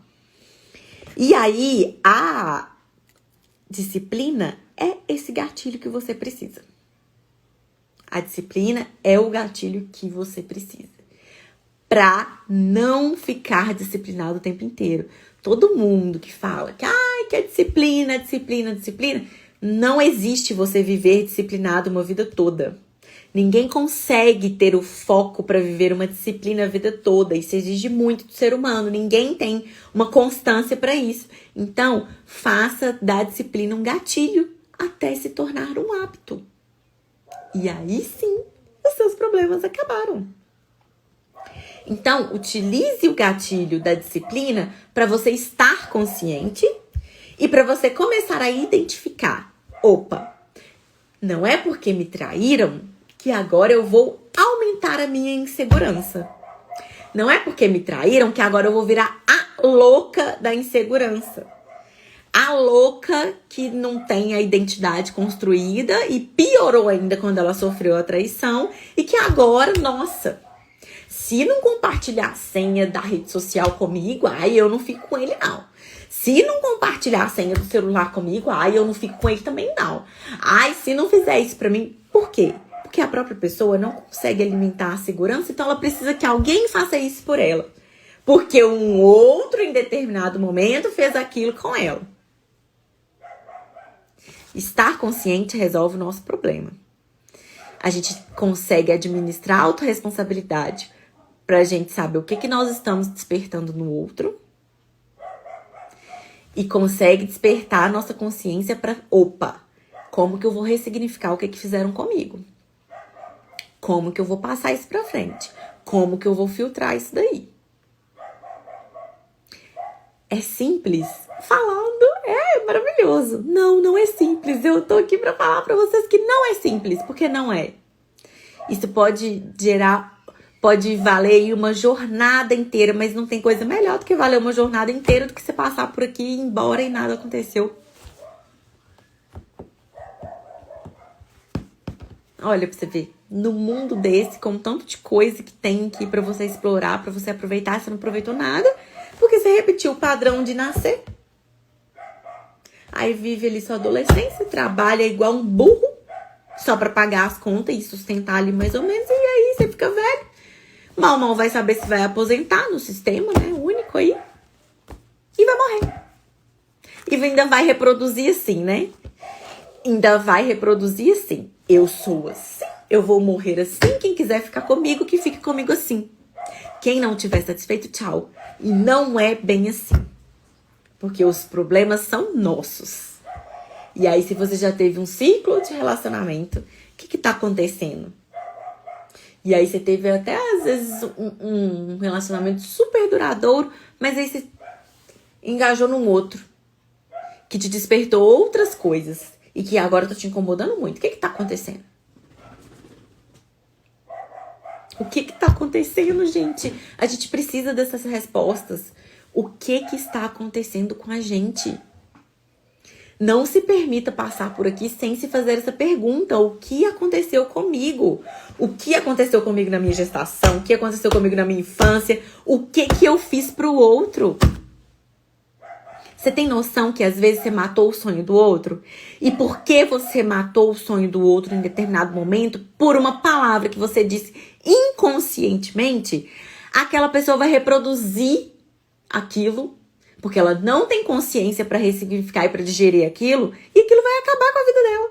S1: E aí, a disciplina é esse gatilho que você precisa. A disciplina é o gatilho que você precisa. Pra não ficar disciplinado o tempo inteiro. Todo mundo que fala que é disciplina, não existe você viver disciplinado uma vida toda. Ninguém consegue ter o foco para viver uma disciplina a vida toda. Isso exige muito do ser humano. Ninguém tem uma constância para isso. Então, faça da disciplina um gatilho até se tornar um hábito. E aí sim, os seus problemas acabaram. Então, utilize o gatilho da disciplina para você estar consciente e para você começar a identificar. Opa, não é porque me traíram que agora eu vou aumentar a minha insegurança. Não é porque me traíram que agora eu vou virar a louca da insegurança. A louca que não tem a identidade construída e piorou ainda quando ela sofreu a traição e que agora, nossa, se não compartilhar a senha da rede social comigo, eu não fico com ele não. Se não compartilhar a senha do celular comigo, eu não fico com ele também não. Se não fizer isso pra mim, por quê? Porque a própria pessoa não consegue alimentar a segurança, então ela precisa que alguém faça isso por ela. Porque um outro, em determinado momento, fez aquilo com ela. Estar consciente resolve o nosso problema. A gente consegue administrar a autorresponsabilidade pra gente saber o que nós estamos despertando no outro. E consegue despertar a nossa consciência pra, como que eu vou ressignificar o que fizeram comigo? Como que eu vou passar isso pra frente? Como que eu vou filtrar isso daí? É simples? Falando, é maravilhoso. Não é simples. Eu tô aqui pra falar pra vocês que não é simples, porque não é. Isso pode valer aí uma jornada inteira, mas não tem coisa melhor do que valer uma jornada inteira do que você passar por aqui e ir embora e nada aconteceu. Olha pra você ver, no mundo desse, com tanto de coisa que tem aqui pra você explorar, pra você aproveitar, você não aproveitou nada, porque você repetiu o padrão de nascer. Aí vive ali sua adolescência, trabalha igual um burro, só pra pagar as contas e sustentar ali mais ou menos, e aí você fica velho. Mal vai saber se vai aposentar no sistema, né, único aí, e vai morrer. E ainda vai reproduzir assim, né? Ainda vai reproduzir assim. Eu sou assim, eu vou morrer assim. Quem quiser ficar comigo, que fique comigo assim. Quem não tiver satisfeito, tchau. E não é bem assim. Porque os problemas são nossos. E aí, se você já teve um ciclo de relacionamento, o que tá acontecendo? E aí, você teve até, às vezes, um relacionamento super duradouro, mas aí você engajou num outro, que te despertou outras coisas. E que agora tá te incomodando muito. O que tá acontecendo? O que tá acontecendo, gente? A gente precisa dessas respostas. O que está acontecendo com a gente? Não se permita passar por aqui sem se fazer essa pergunta. O que aconteceu comigo? O que aconteceu comigo na minha gestação? O que aconteceu comigo na minha infância? O que eu fiz pro outro? Você tem noção que às vezes você matou o sonho do outro? E por que você matou o sonho do outro em determinado momento? Por uma palavra que você disse inconscientemente, aquela pessoa vai reproduzir aquilo, porque ela não tem consciência para ressignificar e para digerir aquilo, e aquilo vai acabar com a vida dela.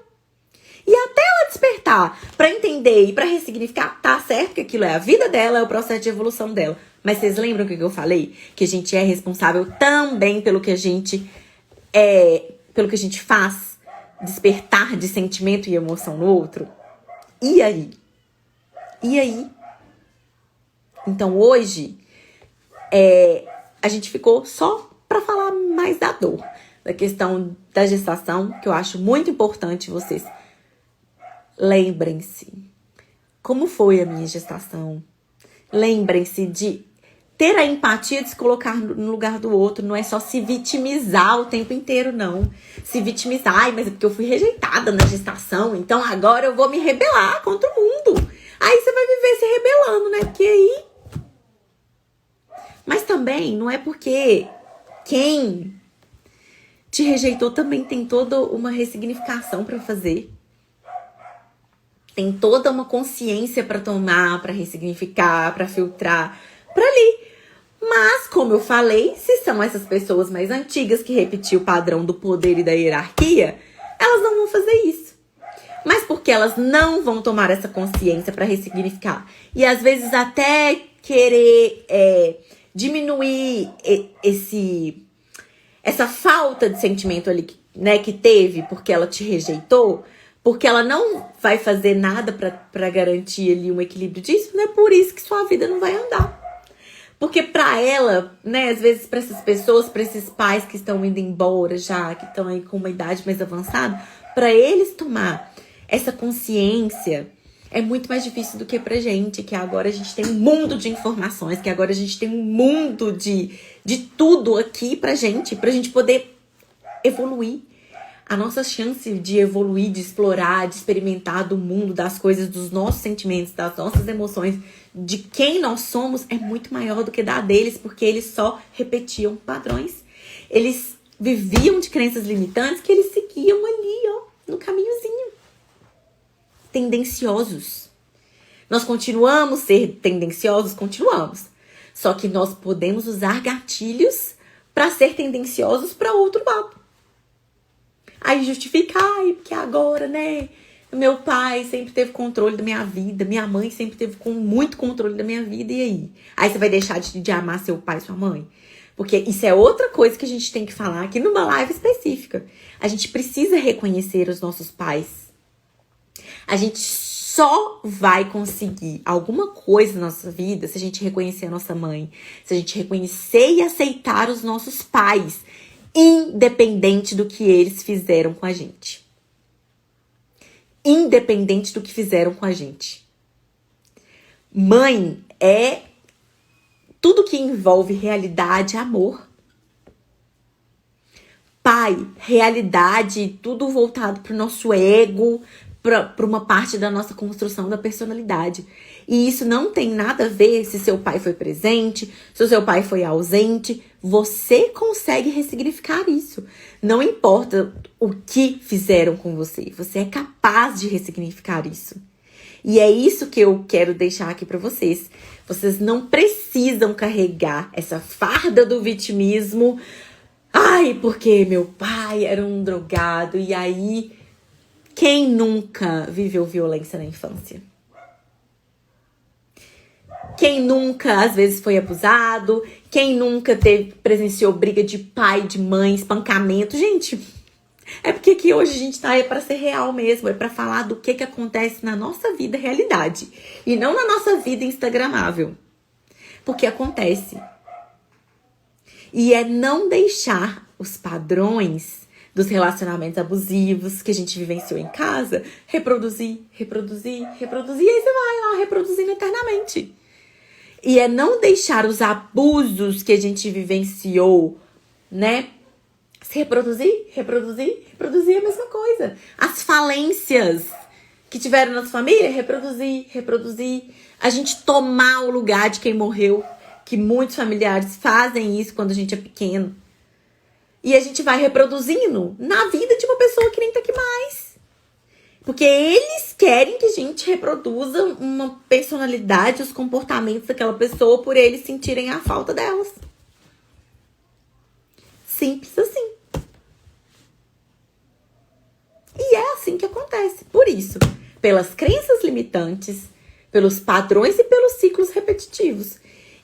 S1: E até ela despertar para entender e para ressignificar, tá certo que aquilo é a vida dela, é o processo de evolução dela. Mas vocês lembram o que eu falei? Que a gente é responsável também pelo que a gente faz. despertar de sentimento e emoção no outro? E aí? E aí? Então hoje, a gente ficou só para falar mais da dor, da questão da gestação, que eu acho muito importante vocês lembrem-se como foi a minha gestação. Lembrem-se de ter a empatia de se colocar no lugar do outro. Não é só se vitimizar o tempo inteiro, não. Se vitimizar, ai, mas é porque eu fui rejeitada na gestação, então agora eu vou me rebelar contra o mundo. Aí você vai viver se rebelando, né? Porque aí... Mas também não é porque quem te rejeitou também tem toda uma ressignificação para fazer. Tem toda uma consciência para tomar, para ressignificar, para filtrar, para ali. Mas, como eu falei, se são essas pessoas mais antigas que repetiam o padrão do poder e da hierarquia, elas não vão fazer isso. Mas porque elas não vão tomar essa consciência para ressignificar. E às vezes até querer diminuir essa falta de sentimento ali, né, que teve porque ela te rejeitou, porque ela não vai fazer nada para garantir ali um equilíbrio disso, não é por isso que sua vida não vai andar. Porque pra ela, né, às vezes pra essas pessoas, pra esses pais que estão indo embora já, que estão aí com uma idade mais avançada, pra eles tomar essa consciência é muito mais difícil do que pra gente, que agora a gente tem um mundo de informações, que agora a gente tem um mundo de tudo aqui pra gente poder evoluir. A nossa chance de evoluir, de explorar, de experimentar do mundo, das coisas, dos nossos sentimentos, das nossas emoções, de quem nós somos, é muito maior do que da deles, porque eles só repetiam padrões. Eles viviam de crenças limitantes que eles seguiam ali, ó, no caminhozinho. Tendenciosos. Nós continuamos a ser tendenciosos? Continuamos. Só que nós podemos usar gatilhos para ser tendenciosos para outro lado. Aí justificar, porque agora, né, meu pai sempre teve controle da minha vida, minha mãe sempre teve muito controle da minha vida, e aí? Aí você vai deixar de amar seu pai e sua mãe? Porque isso é outra coisa que a gente tem que falar aqui numa live específica. A gente precisa reconhecer os nossos pais. A gente só vai conseguir alguma coisa na nossa vida se a gente reconhecer a nossa mãe, se a gente reconhecer e aceitar os nossos pais, independente do que eles fizeram com a gente. Independente do que fizeram com a gente. Mãe é tudo que envolve realidade e amor. Pai, realidade, tudo voltado para o nosso ego, para uma parte da nossa construção da personalidade. E isso não tem nada a ver se seu pai foi presente, se o seu pai foi ausente. Você consegue ressignificar isso. Não importa o que fizeram com você. Você é capaz de ressignificar isso. E é isso que eu quero deixar aqui para vocês. Vocês não precisam carregar essa farda do vitimismo. Ai, porque meu pai era um drogado. E aí, quem nunca viveu violência na infância? Quem nunca, às vezes, foi abusado? Quem nunca presenciou briga de pai, de mãe, espancamento? Gente, é porque aqui hoje a gente tá aí pra ser real mesmo. É pra falar do que acontece na nossa vida, realidade. E não na nossa vida instagramável. Porque acontece. E é não deixar os padrões dos relacionamentos abusivos que a gente vivenciou em casa reproduzir. E aí você vai lá reproduzindo eternamente. E é não deixar os abusos que a gente vivenciou, né? Se reproduzir é a mesma coisa. As falências que tiveram na sua família, reproduzir. A gente tomar o lugar de quem morreu, que muitos familiares fazem isso quando a gente é pequeno. E a gente vai reproduzindo na vida de uma pessoa que nem tá aqui mais. Porque eles querem que a gente reproduza uma personalidade, os comportamentos daquela pessoa por eles sentirem a falta delas. Simples assim. E é assim que acontece. Por isso, pelas crenças limitantes, pelos padrões e pelos ciclos repetitivos.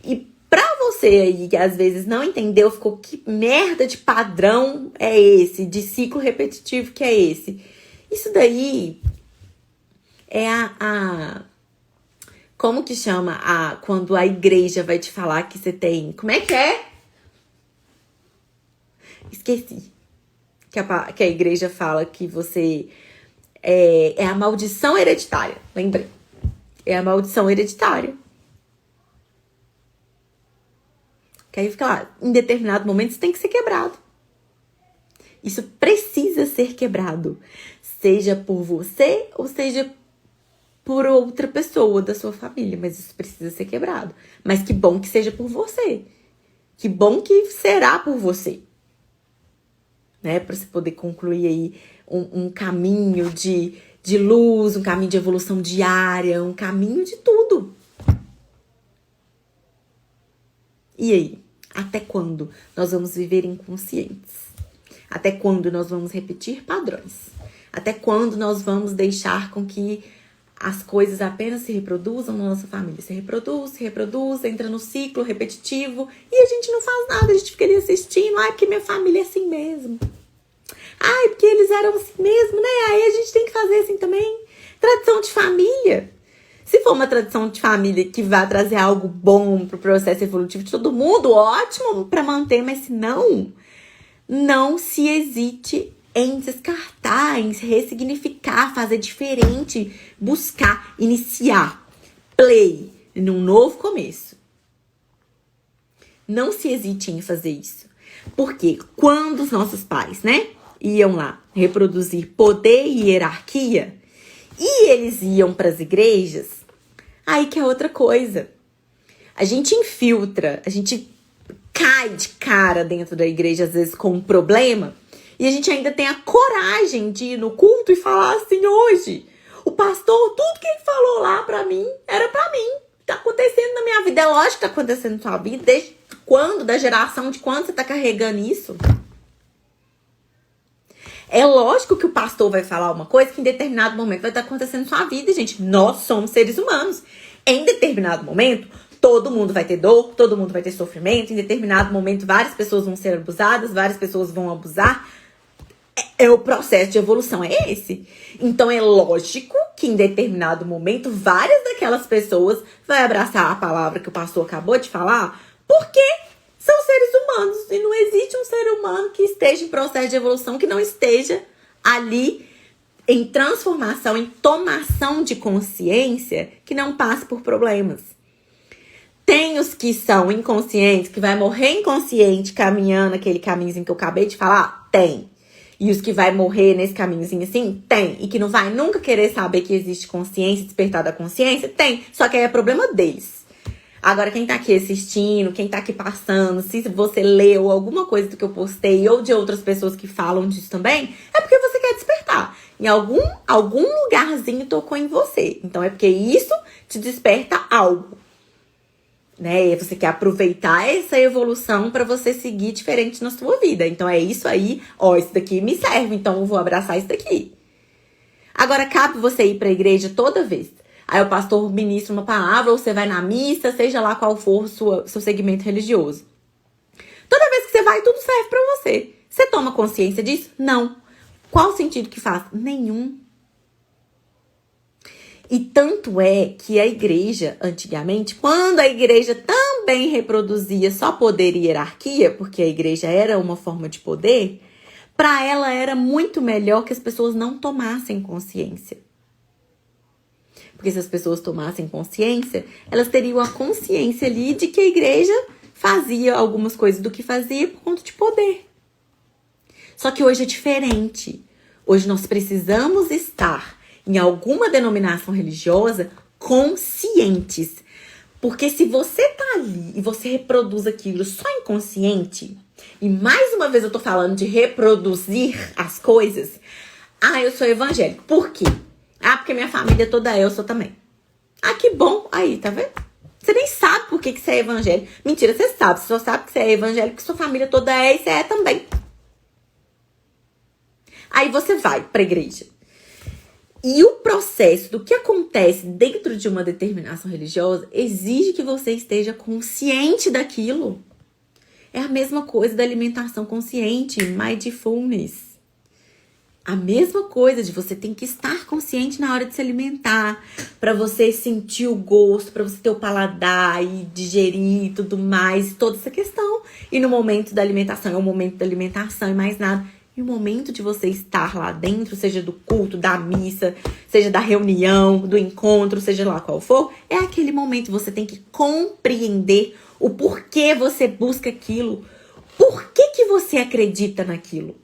S1: E Pra você aí que às vezes não entendeu, ficou que merda de padrão é esse, de ciclo repetitivo que é esse. Isso daí é como que chama quando a igreja vai te falar que você tem... Como é que é? Esqueci. Que a igreja fala que você... É a maldição hereditária. Lembrei. É a maldição hereditária. Que aí fica lá, em determinado momento isso tem que ser quebrado. Isso precisa ser quebrado. Seja por você ou seja por outra pessoa da sua família. Mas isso precisa ser quebrado. Mas que bom que seja por você. Que bom que será por você. Né? Para você poder concluir aí um caminho de luz, um caminho de evolução diária, um caminho de tudo. E aí? Até quando nós vamos viver inconscientes? Até quando nós vamos repetir padrões? Até quando nós vamos deixar com que as coisas apenas se reproduzam na nossa família? Se reproduz, entra no ciclo repetitivo e a gente não faz nada, a gente fica ali assistindo. Ai, porque minha família é assim mesmo. Ai, porque eles eram assim mesmo, né? Aí a gente tem que fazer assim também. Tradição de família. Se for uma tradição de família que vai trazer algo bom pro processo evolutivo de todo mundo, ótimo para manter, mas se não se hesite em descartar, em ressignificar, fazer diferente, buscar, iniciar, play, num novo começo. Não se hesite em fazer isso. Porque quando os nossos pais, né, iam lá reproduzir poder e hierarquia, e eles iam para as igrejas, aí que é outra coisa. A gente infiltra, a gente cai de cara dentro da igreja, às vezes, com um problema, e a gente ainda tem a coragem de ir no culto e falar assim, hoje, o pastor, tudo que ele falou lá pra mim, era pra mim. Tá acontecendo na minha vida. É lógico que tá acontecendo na sua vida. Desde quando? Da geração de quando você tá carregando isso? É lógico que o pastor vai falar uma coisa que em determinado momento vai estar acontecendo na sua vida, gente. Nós somos seres humanos. Em determinado momento, todo mundo vai ter dor, todo mundo vai ter sofrimento. Em determinado momento, várias pessoas vão ser abusadas, várias pessoas vão abusar. O processo de evolução é esse. Então, é lógico que em determinado momento, várias daquelas pessoas vão abraçar a palavra que o pastor acabou de falar, porque são seres humanos. E não existe um ser humano que esteja em processo de evolução, que não esteja ali em transformação, em tomação de consciência, que não passe por problemas. Tem os que são inconscientes, que vai morrer inconsciente caminhando aquele caminhozinho que eu acabei de falar? Tem. E os que vai morrer nesse caminhozinho assim? Tem. E que não vai nunca querer saber que existe consciência, despertar da consciência? Tem. Só que aí é problema deles. Agora, quem tá aqui assistindo, quem tá aqui passando, se você leu alguma coisa do que eu postei ou de outras pessoas que falam disso também, é porque você quer despertar. Em algum lugarzinho tocou em você. Então, é porque isso te desperta algo. Né? E você quer aproveitar essa evolução para você seguir diferente na sua vida. Então é isso aí, ó, isso daqui me serve, então eu vou abraçar isso daqui. Agora, cabe você ir para a igreja toda vez. Aí o pastor ministra uma palavra, ou você vai na missa, seja lá qual for o seu segmento religioso. Toda vez que você vai, tudo serve para você. Você toma consciência disso? Não. Qual o sentido que faz? Nenhum. E tanto é que a igreja, antigamente, quando a igreja também reproduzia só poder e hierarquia, porque a igreja era uma forma de poder, para ela era muito melhor que as pessoas não tomassem consciência. Porque se as pessoas tomassem consciência, elas teriam a consciência ali de que a igreja fazia algumas coisas do que fazia por conta de poder. Só que hoje é diferente. Hoje nós precisamos estar em alguma denominação religiosa, conscientes. Porque se você tá ali e você reproduz aquilo só inconsciente, e mais uma vez eu tô falando de reproduzir as coisas, eu sou evangélico. Por quê? Porque minha família toda é, eu sou também. Que bom. Aí, tá vendo? Você nem sabe por que você é evangélico. Mentira, você sabe. Você só sabe que você é evangélico, que sua família toda é e você é também. Aí você vai pra igreja. E o processo do que acontece dentro de uma determinação religiosa exige que você esteja consciente daquilo. É a mesma coisa da alimentação consciente, mindfulness. A mesma coisa de você tem que estar consciente na hora de se alimentar, para você sentir o gosto, para você ter o paladar e digerir e tudo mais, toda essa questão. E no momento da alimentação, é o momento da alimentação e mais nada. E o momento de você estar lá dentro, seja do culto, da missa, seja da reunião, do encontro, seja lá qual for, é aquele momento. Você tem que compreender o porquê você busca aquilo, por que você acredita naquilo.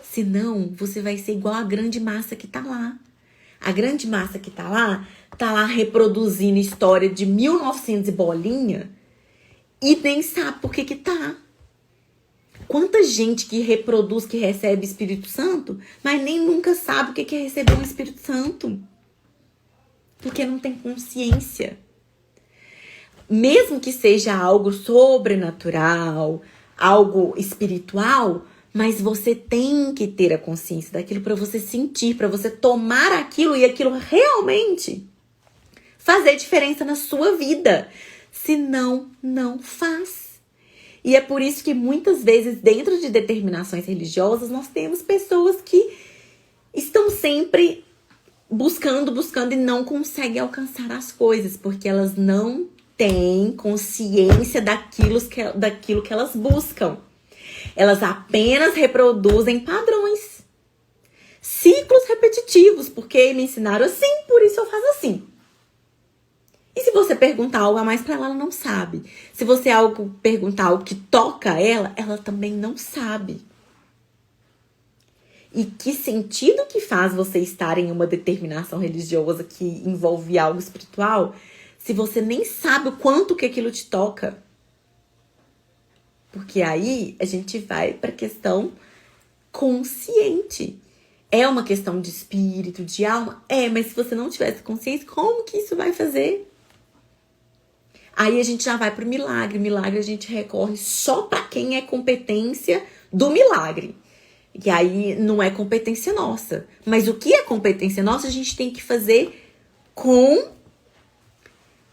S1: Senão, você vai ser igual a grande massa que tá lá. A grande massa que tá lá reproduzindo história de 1900 e bolinha e nem sabe por que tá. Quanta gente que reproduz, que recebe Espírito Santo, mas nem nunca sabe o que é receber um Espírito Santo. Porque não tem consciência. Mesmo que seja algo sobrenatural, algo espiritual, mas você tem que ter a consciência daquilo para você sentir, para você tomar aquilo e aquilo realmente fazer diferença na sua vida. Senão, não faz. E é por isso que muitas vezes dentro de determinações religiosas nós temos pessoas que estão sempre buscando e não conseguem alcançar as coisas, porque elas não têm consciência daquilo que elas buscam. Elas apenas reproduzem padrões, ciclos repetitivos, porque me ensinaram assim, por isso eu faço assim. E se você perguntar algo a mais para ela, ela não sabe. Se você perguntar algo que toca ela também não sabe. E que sentido que faz você estar em uma determinação religiosa que envolve algo espiritual, se você nem sabe o quanto que aquilo te toca? Porque aí a gente vai para a questão consciente. É uma questão de espírito, de alma? É, mas se você não tivesse consciência, como que isso vai fazer? Aí a gente já vai pro milagre. Milagre a gente recorre só para quem é competência do milagre. E aí não é competência nossa. Mas o que é competência nossa, a gente tem que fazer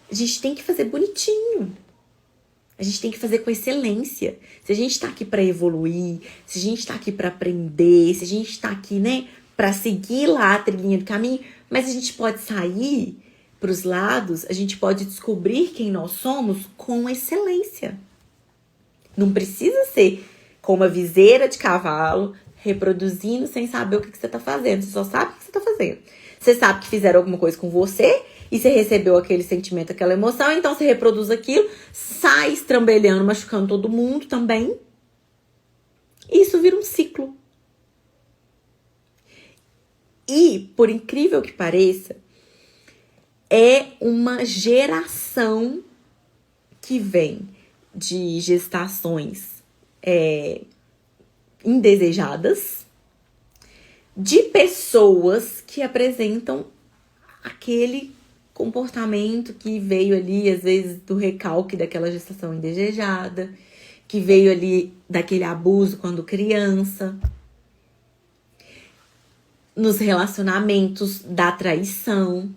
S1: A gente tem que fazer bonitinho. A gente tem que fazer com excelência. Se a gente tá aqui para evoluir, se a gente tá aqui para aprender, se a gente tá aqui, né, para seguir lá a trilhinha do caminho, mas a gente pode sair pros lados, a gente pode descobrir quem nós somos com excelência. Não precisa ser com uma viseira de cavalo, reproduzindo sem saber o que você tá fazendo. Você só sabe o que você tá fazendo. Você sabe que fizeram alguma coisa com você e você recebeu aquele sentimento, aquela emoção, então você reproduz aquilo, sai estrambelhando, machucando todo mundo também. E isso vira um ciclo. E, por incrível que pareça, é uma geração que vem de gestações indesejadas, de pessoas que apresentam aquele comportamento que veio ali, às vezes, do recalque daquela gestação indesejada, que veio ali daquele abuso quando criança, nos relacionamentos da traição.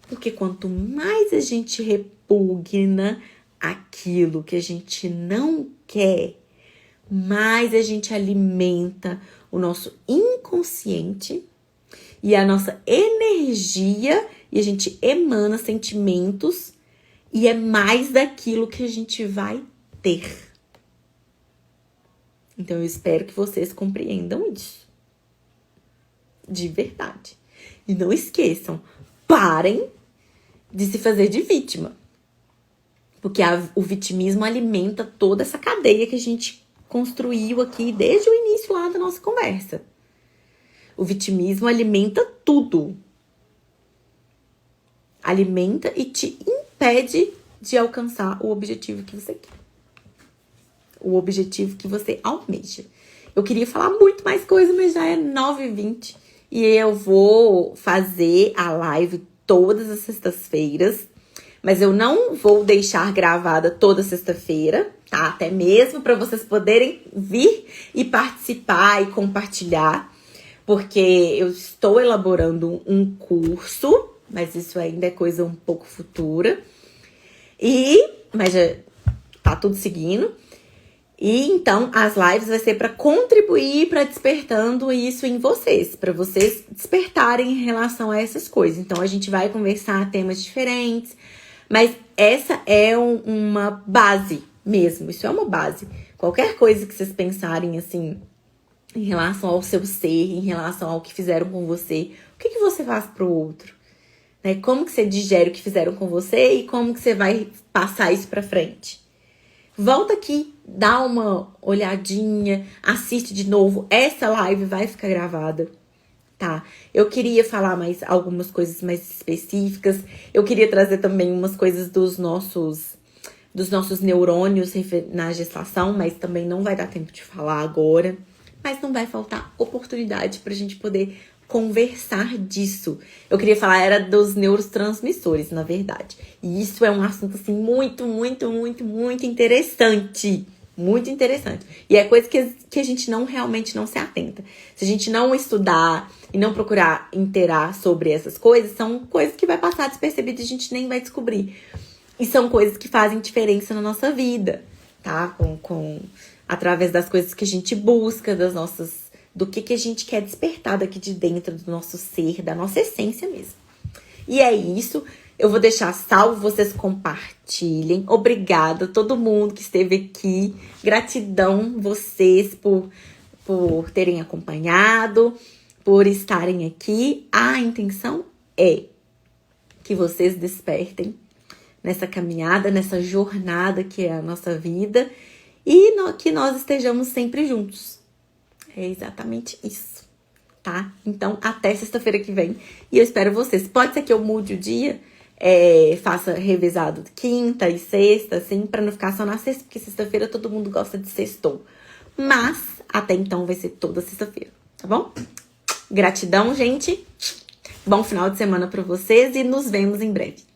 S1: Porque quanto mais a gente repugna aquilo que a gente não quer, mais a gente alimenta o nosso inconsciente e a nossa energia, e a gente emana sentimentos, e é mais daquilo que a gente vai ter. Então eu espero que vocês compreendam isso. De verdade. E não esqueçam, parem de se fazer de vítima. Porque o vitimismo alimenta toda essa cadeia que a gente construiu aqui desde o início lá da nossa conversa. O vitimismo alimenta tudo. Alimenta e te impede de alcançar o objetivo que você quer. O objetivo que você almeja. Eu queria falar muito mais coisa, mas já é 9h20. E eu vou fazer a live todas as sextas-feiras. Mas eu não vou deixar gravada toda sexta-feira, tá? Até mesmo para vocês poderem vir e participar e compartilhar. porque eu estou elaborando um curso, mas isso ainda é coisa um pouco futura. Mas já tá tudo seguindo. E então as lives vai ser para contribuir para despertando isso em vocês, para vocês despertarem em relação a essas coisas. Então a gente vai conversar temas diferentes, mas essa é uma base mesmo, isso é uma base. Qualquer coisa que vocês pensarem assim, em relação ao seu ser, em relação ao que fizeram com você, o que você faz pro outro? Né? Como que você digere o que fizeram com você e como que você vai passar isso pra frente? Volta aqui, dá uma olhadinha, assiste de novo. Essa live vai ficar gravada, tá? Eu queria falar mais algumas coisas mais específicas. Eu queria trazer também umas coisas dos nossos neurônios na gestação, mas também não vai dar tempo de falar agora. Mas não vai faltar oportunidade pra gente poder conversar disso. Eu queria falar, era dos neurotransmissores, na verdade. E isso é um assunto, assim, muito, muito, muito, muito interessante. Muito interessante. E é coisa que a gente realmente não se atenta. Se a gente não estudar e não procurar inteirar sobre essas coisas, são coisas que vai passar despercebido e a gente nem vai descobrir. E são coisas que fazem diferença na nossa vida, tá? Através das coisas que a gente busca, do que a gente quer despertar daqui de dentro do nosso ser, da nossa essência mesmo. E é isso. Eu vou deixar salvo, vocês compartilhem. Obrigada a todo mundo que esteve aqui. Gratidão vocês por terem acompanhado, por estarem aqui. A intenção é que vocês despertem nessa caminhada, nessa jornada que é a nossa vida e que nós estejamos sempre juntos. É exatamente isso, tá? Então, até sexta-feira que vem. E eu espero vocês. Pode ser que eu mude o dia, faça revezado quinta e sexta, assim, pra não ficar só na sexta, porque sexta-feira todo mundo gosta de sextou. Mas, até então, vai ser toda sexta-feira, tá bom? Gratidão, gente. Bom final de semana pra vocês e nos vemos em breve.